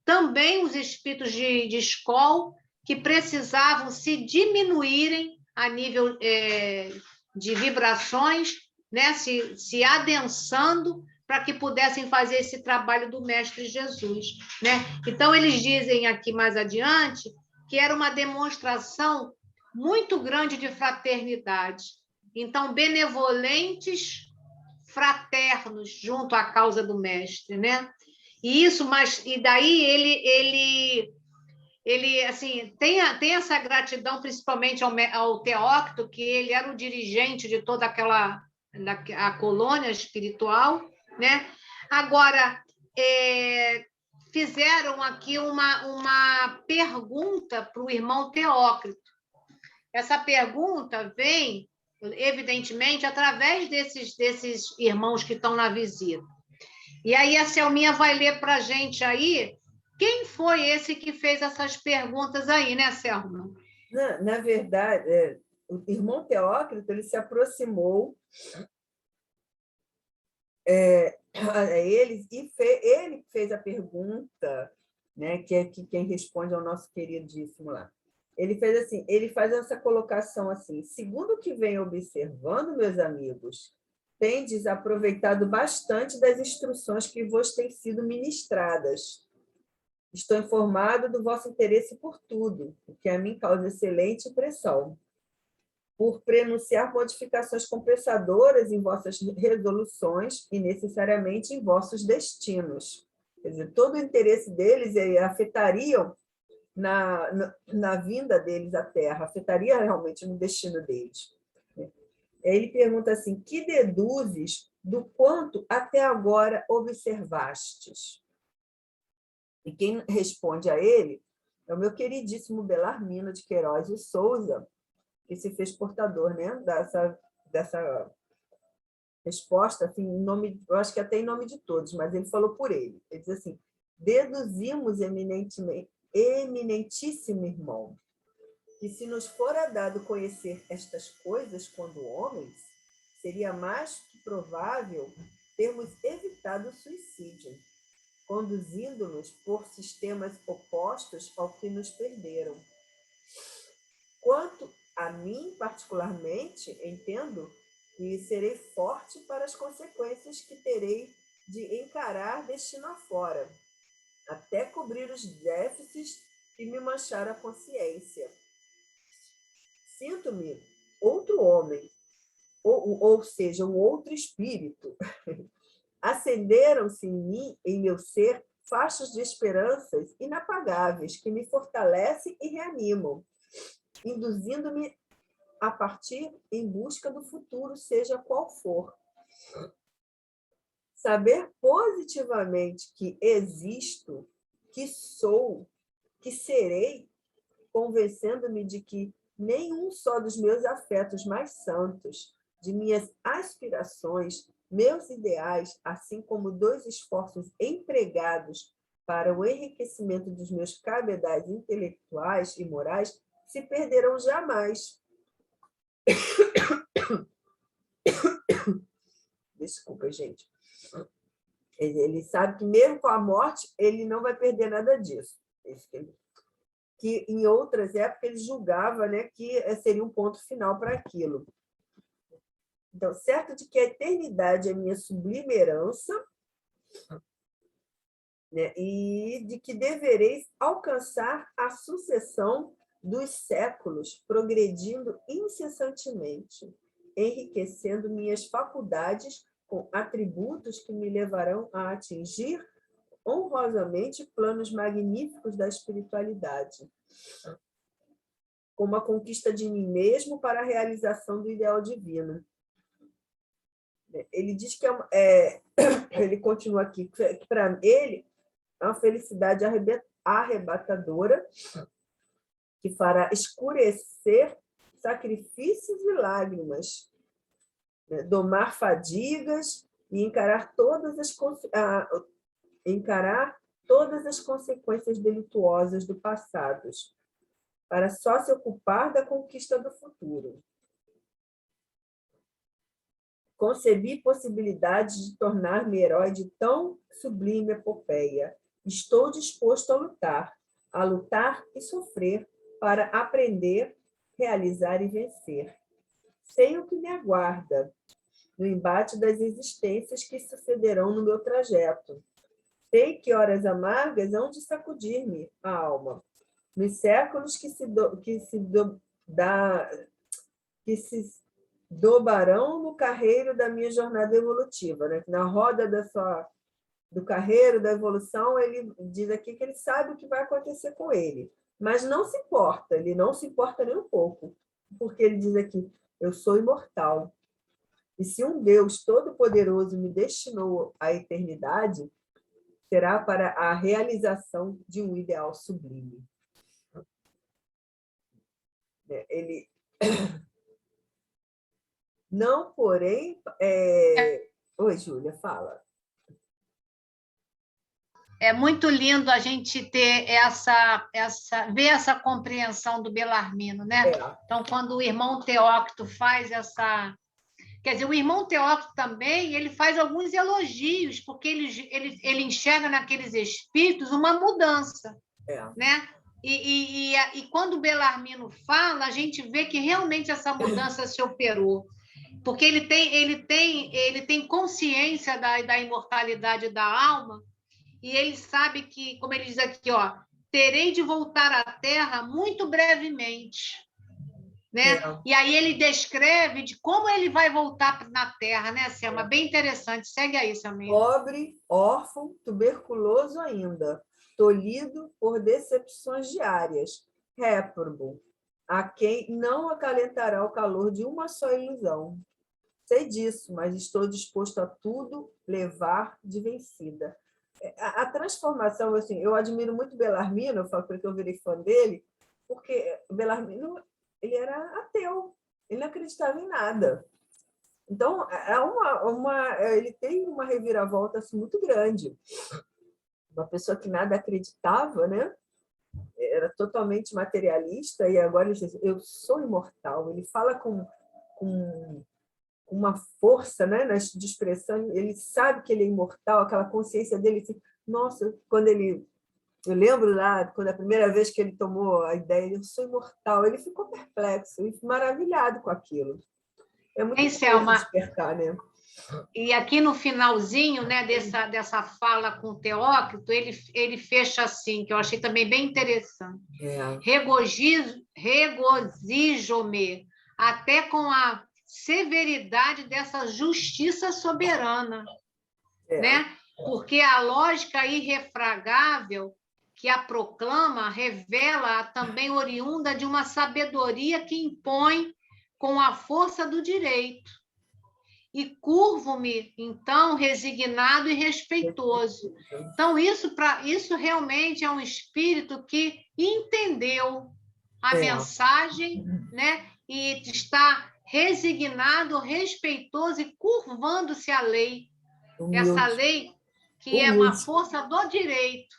também os espíritos de escola, que precisavam se diminuírem a nível de vibrações, né? se adensando para que pudessem fazer esse trabalho do Mestre Jesus. Né? Então, eles dizem aqui mais adiante que era uma demonstração muito grande de fraternidade. Então, benevolentes, fraternos, junto à causa do Mestre. Né? E daí ele assim, tem essa gratidão, principalmente ao Teócrito, que ele era o dirigente de toda a colônia espiritual, né? Agora, fizeram aqui uma pergunta para o irmão Teócrito. Essa pergunta vem evidentemente, através desses irmãos que estão na visita. E aí a Selminha vai ler para a gente aí quem foi esse que fez essas perguntas aí, né, Selma? Na verdade, o irmão Teócrito ele se aproximou a eles e ele fez a pergunta, né, que é quem responde ao nosso queridíssimo lá. Ele fez assim, ele faz essa colocação assim: segundo o que venho observando, meus amigos, tendes aproveitado bastante das instruções que vos têm sido ministradas. Estou informado do vosso interesse por tudo, o que a mim causa excelente impressão. Por prenunciar modificações compensadoras em vossas resoluções e necessariamente em vossos destinos. Quer dizer, todo o interesse deles afetariam na vinda deles à Terra, afetaria realmente no destino deles. Ele pergunta assim: que deduzes do quanto até agora observastes? E quem responde a ele é o meu queridíssimo Belarmino de Queiroz de Souza, que se fez portador, né, dessa resposta, assim, em nome, eu acho que até em nome de todos, mas ele falou por ele. Ele diz assim: deduzimos eminentíssimo irmão, que se nos fora dado conhecer estas coisas quando homens, seria mais que provável termos evitado o suicídio, conduzindo-nos por sistemas opostos ao que nos perderam. Quanto a mim, particularmente, entendo que serei forte para as consequências que terei de encarar destino afora, até cobrir os déficits que me mancharam a consciência. Sinto-me outro homem, ou seja, um outro espírito. Acenderam-se em mim, em meu ser, fachos de esperanças inapagáveis que me fortalecem e reanimam, induzindo-me a partir em busca do futuro, seja qual for. Saber positivamente que existo, que sou, que serei, convencendo-me de que nenhum só dos meus afetos mais santos, de minhas aspirações, meus ideais, assim como dois esforços empregados para o enriquecimento dos meus cabedais intelectuais e morais, se perderão jamais. Desculpa, gente. Ele sabe que mesmo com a morte, ele não vai perder nada disso. Que em outras épocas ele julgava, né, que seria um ponto final para aquilo. Então, certo de que a eternidade é minha sublime herança, né, e de que devereis alcançar a sucessão dos séculos, progredindo incessantemente, enriquecendo minhas faculdades com atributos que me levarão a atingir honrosamente planos magníficos da espiritualidade, como a conquista de mim mesmo para a realização do ideal divino. Ele diz que ele continua aqui, que para ele é uma felicidade arrebatadora que fará escurecer sacrifícios e lágrimas, né? Domar fadigas e encarar todas as consequências delituosas do passado, para só se ocupar da conquista do futuro. Concebi possibilidade de tornar-me herói de tão sublime epopeia. Estou disposto a lutar e sofrer, para aprender, realizar e vencer. Sei o que me aguarda no embate das existências que sucederão no meu trajeto. Sei que horas amargas hão de sacudir-me a alma, nos séculos que se dobarão no carreiro da minha jornada evolutiva, né? Na roda do carreiro, da evolução, ele diz aqui que ele sabe o que vai acontecer com ele, mas não se importa, ele não se importa nem um pouco, porque ele diz aqui: eu sou imortal, e se um Deus todo-poderoso me destinou à eternidade, será para a realização de um ideal sublime. Ele Não, porém... Oi, Júlia, fala. É muito lindo a gente ter ver essa compreensão do Belarmino, né? Então, quando o irmão Teócrito faz essa... Quer dizer, o irmão Teócrito também, ele faz alguns elogios, porque ele enxerga naqueles espíritos uma mudança, né? E quando o Belarmino fala, a gente vê que realmente essa mudança se operou, porque ele tem consciência da imortalidade da alma, e ele sabe que, como ele diz aqui, ó, terei de voltar à Terra muito brevemente, né? E aí ele descreve de como ele vai voltar na Terra, né, Selma? Bem interessante. Segue aí, Selma. Pobre, órfão, tuberculoso ainda, tolhido por decepções diárias, réprobo, a quem não acalentará o calor de uma só ilusão. Sei disso, mas estou disposto a tudo levar de vencida. A transformação, assim, eu admiro muito Belarmino, eu falo porque eu virei fã dele, porque Belarmino ele era ateu, ele não acreditava em nada. Então, ele tem uma reviravolta assim, muito grande. Uma pessoa que nada acreditava, né? Era totalmente materialista, e agora ele diz, eu sou imortal. Ele fala com uma força, né, de expressão, ele sabe que ele é imortal, aquela consciência dele, assim, nossa, eu lembro lá, quando a primeira vez que ele tomou a ideia, eu sou imortal, ele ficou perplexo, e maravilhado com aquilo. É muito importante despertar, né? E aqui no finalzinho, né, dessa fala com o Teócrito, ele fecha assim, que eu achei também bem interessante. Regozijo-me até com a severidade dessa justiça soberana, né? Porque a lógica irrefragável que a proclama revela também oriunda de uma sabedoria que impõe com a força do direito. E curvo-me, então, resignado e respeitoso. Então, isso realmente é um espírito que entendeu a mensagem, né? E está resignado, respeitoso e curvando-se à lei. Humilde. Essa lei que é uma força do direito,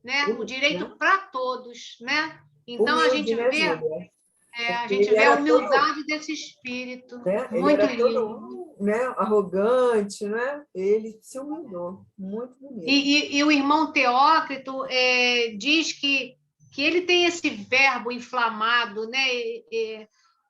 né? O direito para todos, né? Então, humilde, a gente né, vê... Júlia? a gente vê a humildade desse espírito. Né? Ele Muito era lindo. todo, né, arrogante, né? Ele se humilhou. Muito bonito. E o irmão Teócrito diz que ele tem esse verbo inflamado, né?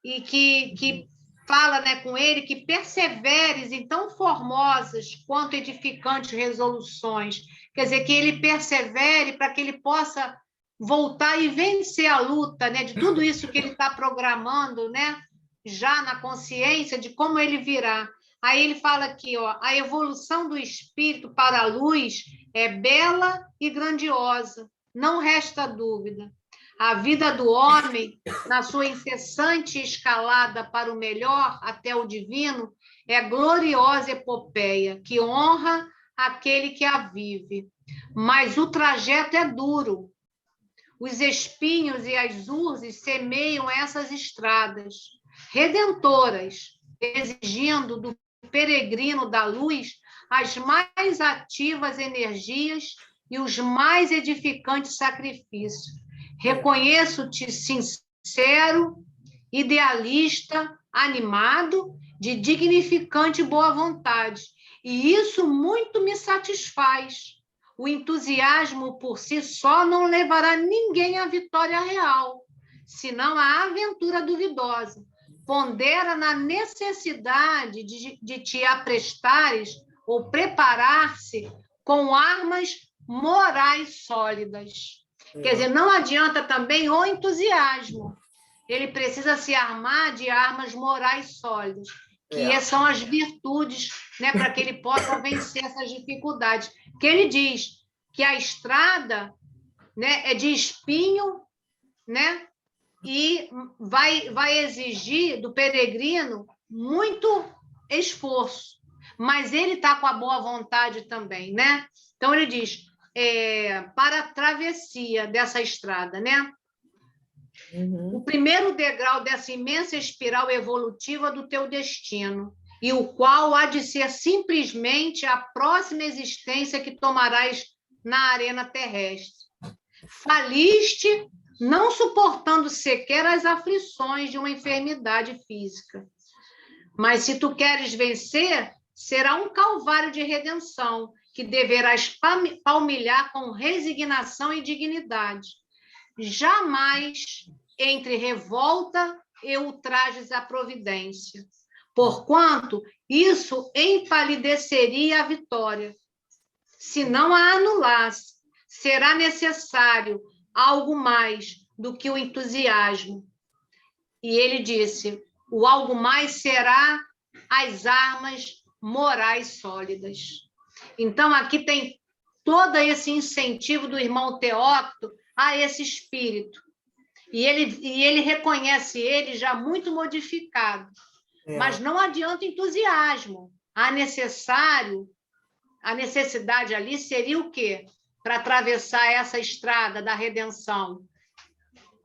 E que fala, né, com ele que perseveres em tão formosas quanto edificantes resoluções. Quer dizer, que ele persevere para que ele possa voltar e vencer a luta, né, de tudo isso que ele está programando, né, já na consciência de como ele virá. Aí ele fala aqui, ó, a evolução do espírito para a luz é bela e grandiosa, não resta dúvida. A vida do homem, na sua incessante escalada para o melhor até o divino, é gloriosa epopeia que honra aquele que a vive. Mas o trajeto é duro. Os espinhos e as urzes semeiam essas estradas redentoras, exigindo do peregrino da luz as mais ativas energias e os mais edificantes sacrifícios. Reconheço-te sincero, idealista, animado, de dignificante boa vontade, e isso muito me satisfaz. O entusiasmo por si só não levará ninguém à vitória real, senão à aventura duvidosa. Pondera na necessidade de te aprestares ou preparar-se com armas morais sólidas. Quer dizer, não adianta também o entusiasmo. Ele precisa se armar de armas morais sólidas, que são as virtudes, né, para que ele possa vencer essas dificuldades. Que ele diz que a estrada, né, é de espinho, né, e vai exigir do peregrino muito esforço, mas ele está com a boa vontade também, né? Então ele diz, para a travessia dessa estrada, né? O primeiro degrau dessa imensa espiral evolutiva do teu destino, e o qual há de ser simplesmente a próxima existência que tomarás na arena terrestre. Faliste, não suportando sequer as aflições de uma enfermidade física. Mas se tu queres vencer, será um calvário de redenção, que deverás palmilhar com resignação e dignidade. Jamais entre revolta e ultrajes à providência, porquanto isso empalideceria a vitória. Se não a anulasse, será necessário algo mais do que o entusiasmo. E ele disse, o algo mais será as armas morais sólidas. Então, aqui tem todo esse incentivo do irmão Teócrito a esse espírito. E ele reconhece ele já muito modificado. Mas não adianta entusiasmo. A necessidade ali seria o quê? Para atravessar essa estrada da redenção.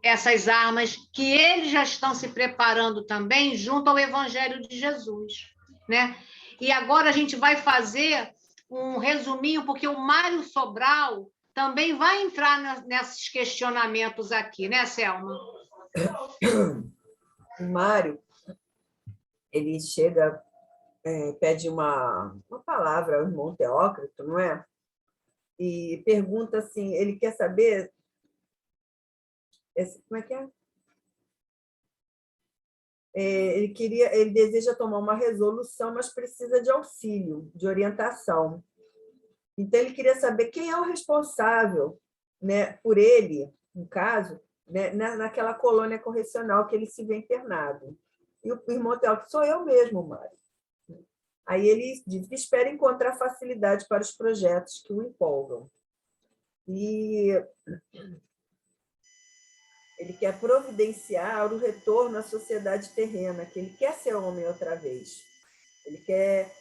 Essas armas que eles já estão se preparando também junto ao Evangelho de Jesus, né? E agora a gente vai fazer um resuminho, porque o Mário Sobral também vai entrar nesses questionamentos aqui, né, Selma? O Mário, ele chega, pede uma palavra ao irmão Teócrito, não é? E pergunta assim, ele quer saber... Como é que é? Ele deseja tomar uma resolução, mas precisa de auxílio, de orientação. Então, ele queria saber quem é o responsável, né, por ele, no caso, né, naquela colônia correcional que ele se vê internado. E o irmão Teócrito, sou eu mesmo, Mário. Aí ele diz que espera encontrar facilidade para os projetos que o empolgam. E ele quer providenciar o retorno à sociedade terrena, que ele quer ser homem outra vez. Ele quer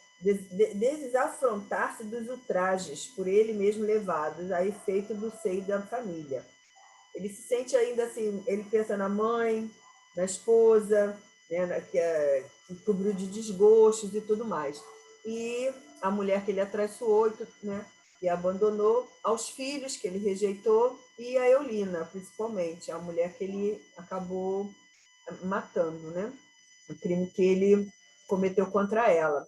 desafrontar-se dos ultrajes por ele mesmo levados a efeito do seio da família. Ele se sente ainda assim, ele pensa na mãe, na esposa, né, que cobriu de desgostos e tudo mais. E a mulher que ele atraiçoou, né, e abandonou, aos filhos que ele rejeitou, e a Eulina, principalmente, a mulher que ele acabou matando, né? O crime que ele cometeu contra ela.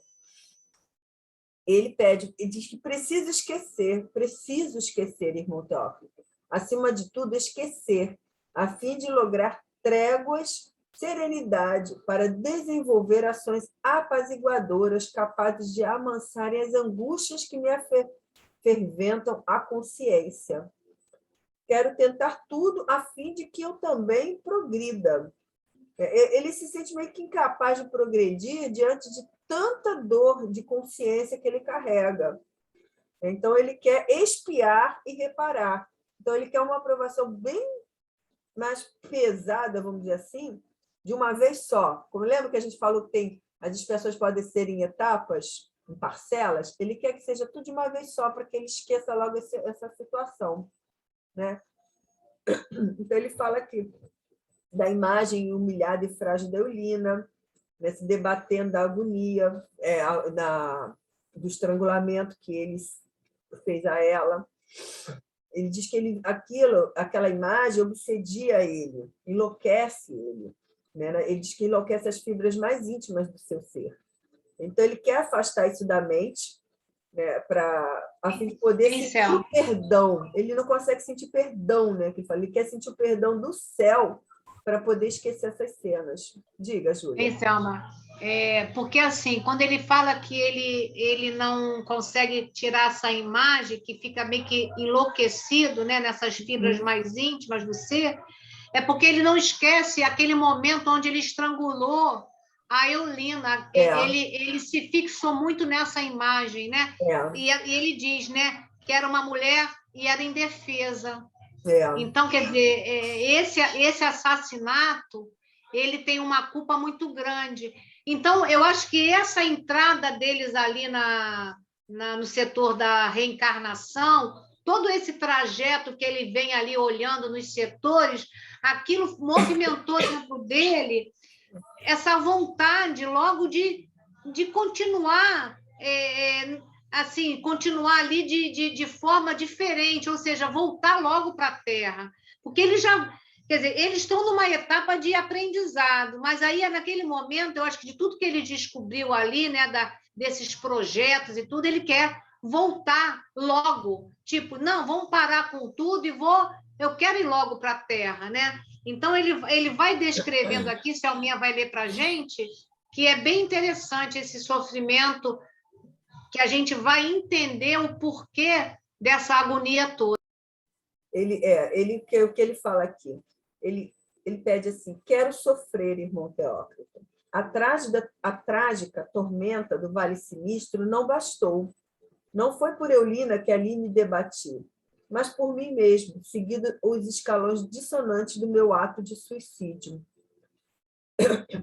Ele diz que preciso esquecer, irmão Teócrito. Acima de tudo, esquecer, a fim de lograr tréguas, serenidade, para desenvolver ações apaziguadoras capazes de amansarem as angústias que me ferventam a consciência. Quero tentar tudo a fim de que eu também progrida. Ele se sente meio que incapaz de progredir diante de tanta dor de consciência que ele carrega. Então, ele quer expiar e reparar. Então, ele quer uma aprovação bem mais pesada, vamos dizer assim, de uma vez só. Como lembra que a gente falou que as dispersões podem ser em etapas, em parcelas? Ele quer que seja tudo de uma vez só, para que ele esqueça logo essa situação, né? Então, ele fala aqui da imagem humilhada e frágil da Eulina, né, se debatendo da agonia, do estrangulamento que ele fez a ela. Ele diz que aquela imagem obsedia ele, enlouquece ele, né? Ele diz que enlouquece as fibras mais íntimas do seu ser. Então, ele quer afastar isso da mente, né, a fim de poder sentir o perdão. Ele não consegue sentir perdão, né? Ele quer sentir o perdão do céu para poder esquecer essas cenas. Diga, Júlia. Selma, porque assim, quando ele fala que ele não consegue tirar essa imagem, que fica meio que enlouquecido, né, nessas fibras mais íntimas do ser, é porque ele não esquece aquele momento onde ele estrangulou a Eulina. Ele se fixou muito nessa imagem, né? E ele diz, né, que era uma mulher e era indefesa. Então, quer dizer, esse assassinato, ele tem uma culpa muito grande. Então, eu acho que essa entrada deles ali no setor da reencarnação, todo esse trajeto que ele vem ali olhando nos setores, aquilo movimentou dentro dele essa vontade logo de continuar, assim, continuar ali de forma diferente, ou seja, voltar logo para a Terra. Porque ele já... Quer dizer, eles estão numa etapa de aprendizado, mas aí, naquele momento, eu acho que de tudo que ele descobriu ali, né, desses projetos e tudo, ele quer voltar logo. Tipo, não, vamos parar com tudo e eu quero ir logo para a Terra, né? Então, ele vai descrevendo aqui, se a Alminha vai ler para a gente, que é bem interessante esse sofrimento, que a gente vai entender o porquê dessa agonia toda. O que ele fala aqui? Ele pede assim: quero sofrer, irmão Teócrito. A trágica tormenta do Vale Sinistro não bastou. Não foi por Eulina que ali me debati, mas por mim mesmo, seguindo os escalões dissonantes do meu ato de suicídio.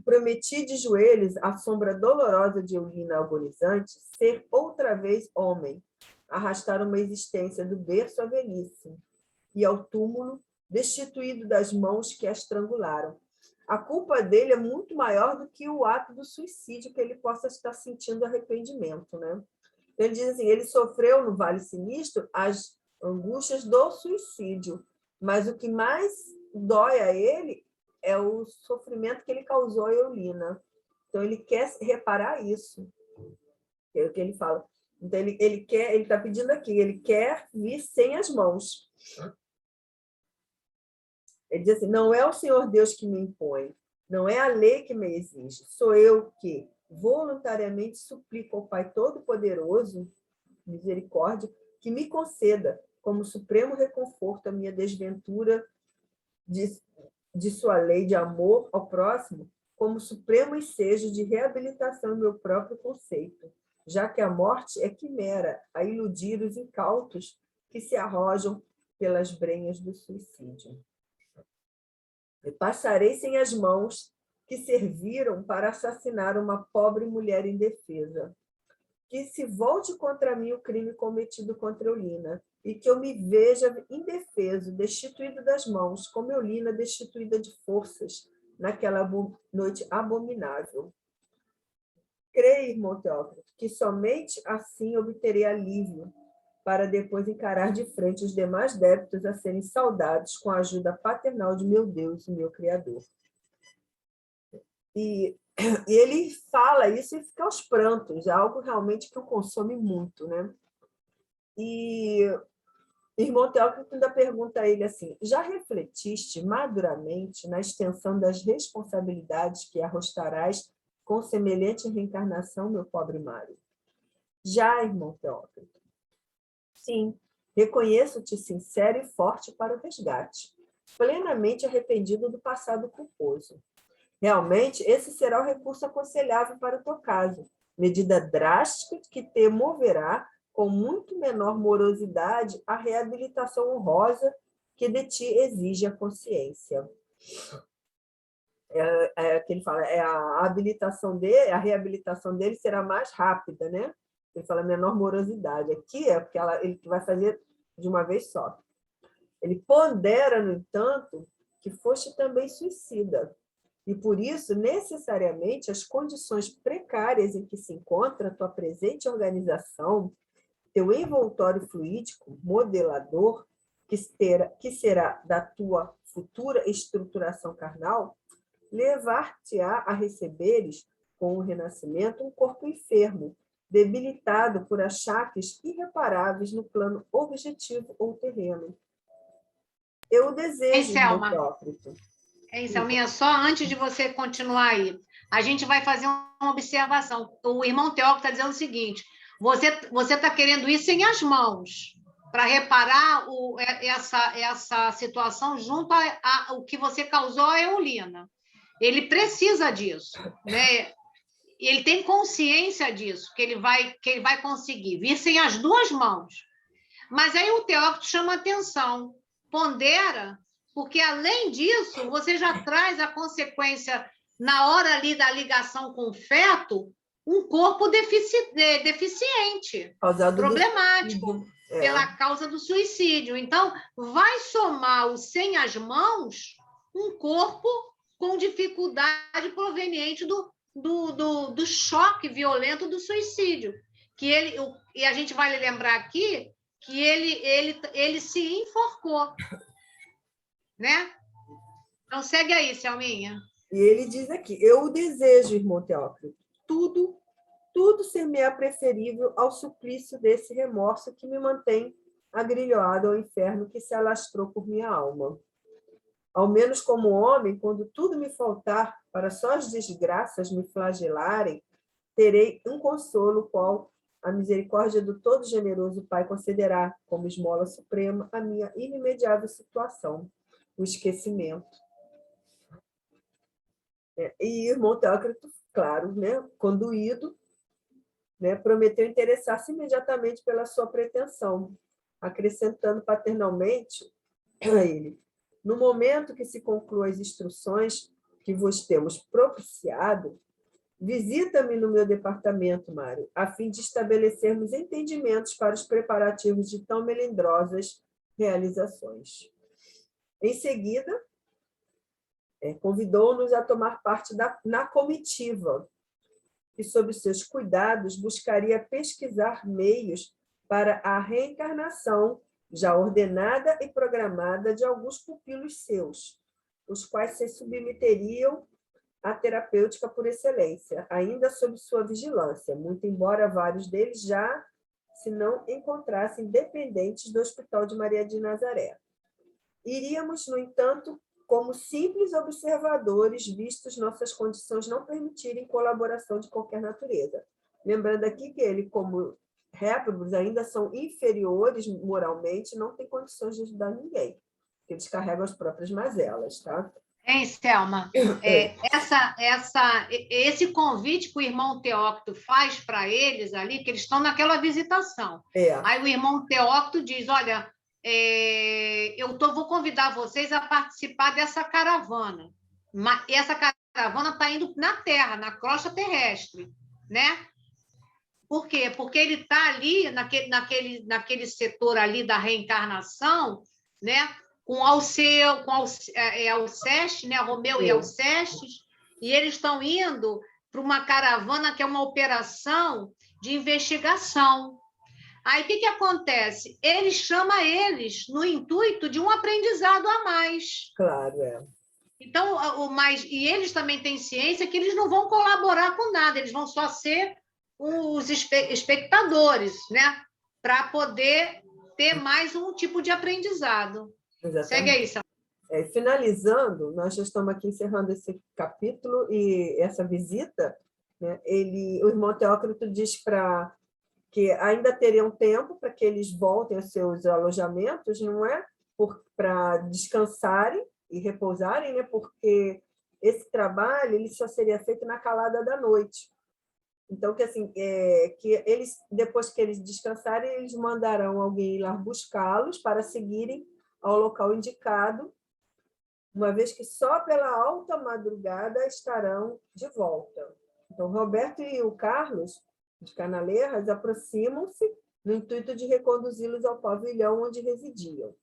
Prometi de joelhos, à sombra dolorosa de Eulina agonizante, ser outra vez homem, arrastar uma existência do berço à velhice e ao túmulo, destituído das mãos que a estrangularam. A culpa dele é muito maior do que o ato do suicídio, que ele possa estar sentindo arrependimento, né? Ele diz assim: ele sofreu no Vale Sinistro as angústias do suicídio, mas o que mais dói a ele é o sofrimento que ele causou a Eulina. Então, ele quer reparar isso. É o que ele fala. Então, ele está pedindo aqui, ele quer vir sem as mãos. Ele diz assim: não é o Senhor Deus que me impõe, não é a lei que me exige, sou eu que voluntariamente suplico ao Pai Todo-Poderoso, misericórdia, que me conceda, como supremo reconforto, a minha desventura de sua lei de amor ao próximo, como supremo ensejo de reabilitação do meu próprio conceito, já que a morte é quimera a iludir os incautos que se arrojam pelas brenhas do suicídio. Eu passarei sem as mãos que serviram para assassinar uma pobre mulher indefesa. Que se volte contra mim o crime cometido contra Eulina, e que eu me veja indefeso, destituído das mãos, como Eulina destituída de forças, naquela noite abominável. Creio, irmão Teócrito, que somente assim obterei alívio, para depois encarar de frente os demais débitos a serem saudados com a ajuda paternal de meu Deus, o meu Criador. E ele fala isso e fica aos prantos, é algo realmente que o consome muito, né? E o irmão Teócrito ainda pergunta a ele assim: já refletiste maduramente na extensão das responsabilidades que arrostarás com semelhante reencarnação, meu pobre Mário? Já, irmão Teócrito. Sim, reconheço-te sincero e forte para o resgate, plenamente arrependido do passado culposo. Realmente, esse será o recurso aconselhável para o teu caso, medida drástica que te moverá com muito menor morosidade a reabilitação honrosa que de ti exige a consciência. Que ele fala, a reabilitação dele será mais rápida, né? Ele fala menor morosidade. Aqui é porque ele vai fazer de uma vez só. Ele pondera, no entanto, que foste também suicida. E, por isso, necessariamente, as condições precárias em que se encontra a tua presente organização, teu envoltório fluídico, modelador, que será da tua futura estruturação carnal, levar-te-á a receberes, com o renascimento, um corpo enfermo, debilitado por achaques irreparáveis no plano objetivo ou terreno. Eu desejo, Teócrito. É isso, Alminha, só antes de você continuar aí, a gente vai fazer uma observação. O irmão Teócrito está dizendo o seguinte: você está querendo ir sem as mãos para reparar essa situação junto ao que você causou a Eulina. Ele precisa disso, né? Ele tem consciência disso, que ele vai conseguir vir sem as duas mãos. Mas aí o Teócrito chama atenção, pondera, porque, além disso, você já traz a consequência, na hora ali da ligação com o feto, um corpo deficiente, problemático. pela causa do suicídio. Então, vai somar o sem as mãos um corpo com dificuldade proveniente do choque violento do suicídio. E a gente vai lembrar aqui que ele se enforcou, né? Então, segue aí, Selminha. E ele diz aqui, eu o desejo, irmão Teócrito, tudo ser-me-á preferível ao suplício desse remorso que me mantém agrilhoado ao inferno que se alastrou por minha alma. Ao menos como homem, quando tudo me faltar para só as desgraças me flagelarem, terei um consolo qual a misericórdia do todo-generoso Pai concederá como esmola suprema a minha irremediável situação, o esquecimento. E o irmão Teócrito, claro, né, conduído, né, prometeu interessar-se imediatamente pela sua pretensão, acrescentando paternalmente a ele: no momento que se concluam as instruções que vos temos propiciado, visita-me no meu departamento, Mário, a fim de estabelecermos entendimentos para os preparativos de tão melindrosas realizações. Em seguida, convidou-nos a tomar parte na comitiva, e, sob seus cuidados, buscaria pesquisar meios para a reencarnação já ordenada e programada de alguns pupilos seus, os quais se submeteriam à terapêutica por excelência, ainda sob sua vigilância, muito embora vários deles já se não encontrassem dependentes do Hospital de Maria de Nazaré. Iríamos, no entanto, como simples observadores, vistos nossas condições não permitirem colaboração de qualquer natureza. Lembrando aqui que ele, como réprobos, ainda são inferiores moralmente, não tem condições de ajudar ninguém, porque eles carregam as próprias mazelas, tá? Hein, Selma? Esse convite que o irmão Teócrito faz para eles ali, que eles estão naquela visitação. Aí o irmão Teócrito diz, olha, vou convidar vocês a participar dessa caravana. Essa caravana está indo na Terra, na crosta terrestre, né? Por quê? Porque ele está ali, naquele setor ali da reencarnação, né? Com Alceste, né? Romeu e Alcestes, e eles estão indo para uma caravana que é uma operação de investigação. Aí, o que acontece? Ele chama eles no intuito de um aprendizado a mais. Claro, Então, e eles também têm ciência que eles não vão colaborar com nada, eles vão só ser os espectadores, né? Para poder ter mais um tipo de aprendizado. Exatamente. Segue aí, Sam. Finalizando, nós já estamos aqui encerrando esse capítulo e essa visita, né, o irmão Teócrito diz que ainda teriam tempo para que eles voltem aos seus alojamentos, não é? Para descansarem e repousarem, né? Porque esse trabalho ele só seria feito na calada da noite. Então, que assim, que eles, depois que eles descansarem, eles mandarão alguém ir lá buscá-los para seguirem ao local indicado, uma vez que só pela alta madrugada estarão de volta. Então, Roberto e o Carlos, de Canaleiras, aproximam-se no intuito de reconduzi-los ao pavilhão onde residiam.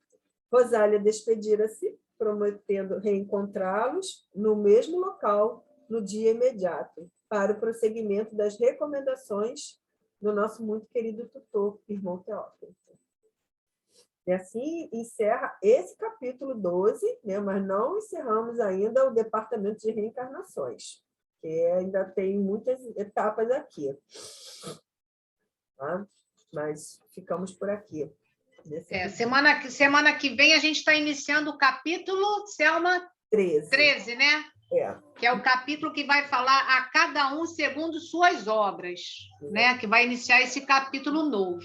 Rosália despedira-se, prometendo reencontrá-los no mesmo local no dia imediato, para o prosseguimento das recomendações do nosso muito querido tutor, irmão Teócrito. E assim encerra esse capítulo 12, né? Mas não encerramos ainda o departamento de reencarnações, que ainda tem muitas etapas aqui. Tá? Mas ficamos por aqui. Semana que vem a gente está iniciando o capítulo, Selma? 13, né? Que é o capítulo que vai falar a cada um segundo suas obras, né? Que vai iniciar esse capítulo novo.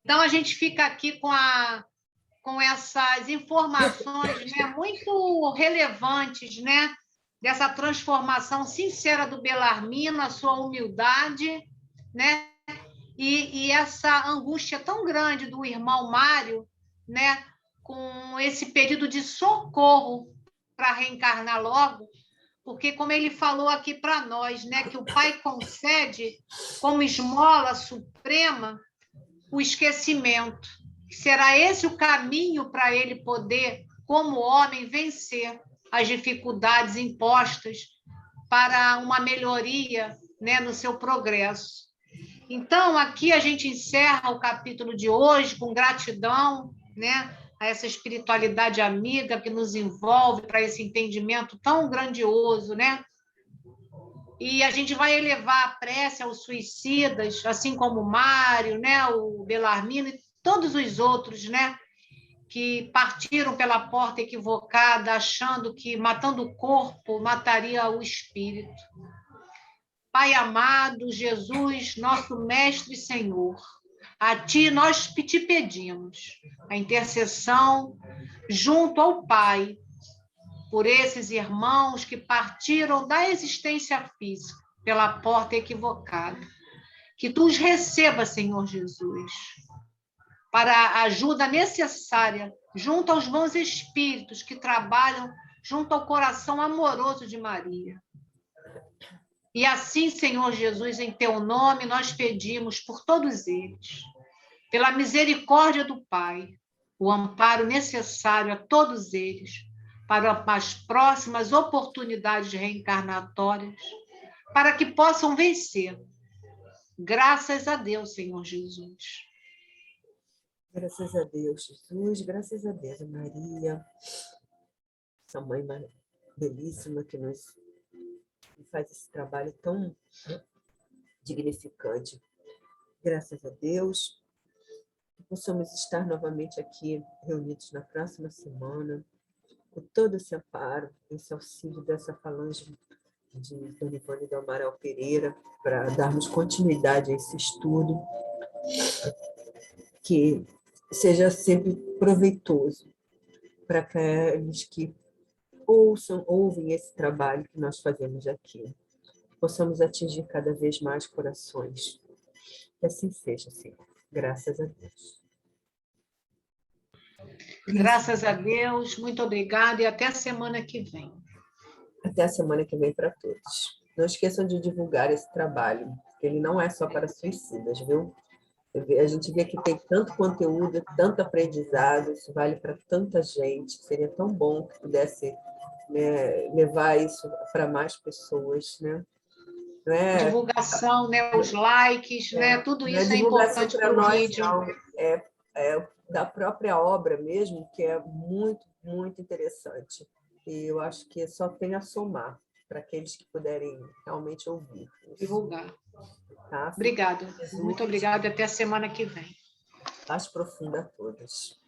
Então, a gente fica aqui com essas informações, né, muito relevantes, né, dessa transformação sincera do Bellarmino, a sua humildade, né, e essa angústia tão grande do irmão Mário, né, com esse pedido de socorro para reencarnar logo, porque, como ele falou aqui para nós, né, que o Pai concede como esmola suprema o esquecimento. Será esse o caminho para ele poder, como homem, vencer as dificuldades impostas para uma melhoria, né, no seu progresso. Então, aqui a gente encerra o capítulo de hoje com gratidão, né, a essa espiritualidade amiga que nos envolve para esse entendimento tão grandioso, né? E a gente vai elevar a prece aos suicidas, assim como o Mário, né, o Belarmino e todos os outros, né, que partiram pela porta equivocada, achando que matando o corpo mataria o espírito. Pai amado, Jesus, nosso Mestre e Senhor, a Ti nós te pedimos a intercessão junto ao Pai, por esses irmãos que partiram da existência física pela porta equivocada. Que Tu os receba, Senhor Jesus, para a ajuda necessária junto aos bons espíritos que trabalham junto ao coração amoroso de Maria. E assim, Senhor Jesus, em Teu nome, nós pedimos por todos eles, pela misericórdia do Pai, o amparo necessário a todos eles, para as próximas oportunidades reencarnatórias, para que possam vencer. Graças a Deus, Senhor Jesus. Graças a Deus, Jesus. Graças a Deus, Maria, essa mãe belíssima que faz esse trabalho tão dignificante. Graças a Deus, que possamos estar novamente aqui reunidos na próxima semana, com todo esse amparo, esse auxílio dessa falange de Dona Ivone do Amaral Pereira, para darmos continuidade a esse estudo, que seja sempre proveitoso para aqueles que ouvem esse trabalho que nós fazemos aqui. Possamos atingir cada vez mais corações. Que assim seja, Senhor. Graças a Deus. Graças a Deus, muito obrigada e até a semana que vem. Até a semana que vem para todos. Não esqueçam de divulgar esse trabalho, porque ele não é só para suicidas, viu? A gente vê que tem tanto conteúdo, tanto aprendizado, isso vale para tanta gente. Seria tão bom que pudesse, né, levar isso para mais pessoas, né? Não é, divulgação, né, os likes, né, tudo não é isso é divulgação importante para para o nós, vídeo. não. É da própria obra mesmo, que é muito, muito interessante. E eu acho que só tem a somar para aqueles que puderem realmente ouvir. Divulgar. Tá? Obrigada. Muito obrigada e até a semana que vem. Paz profunda a todos.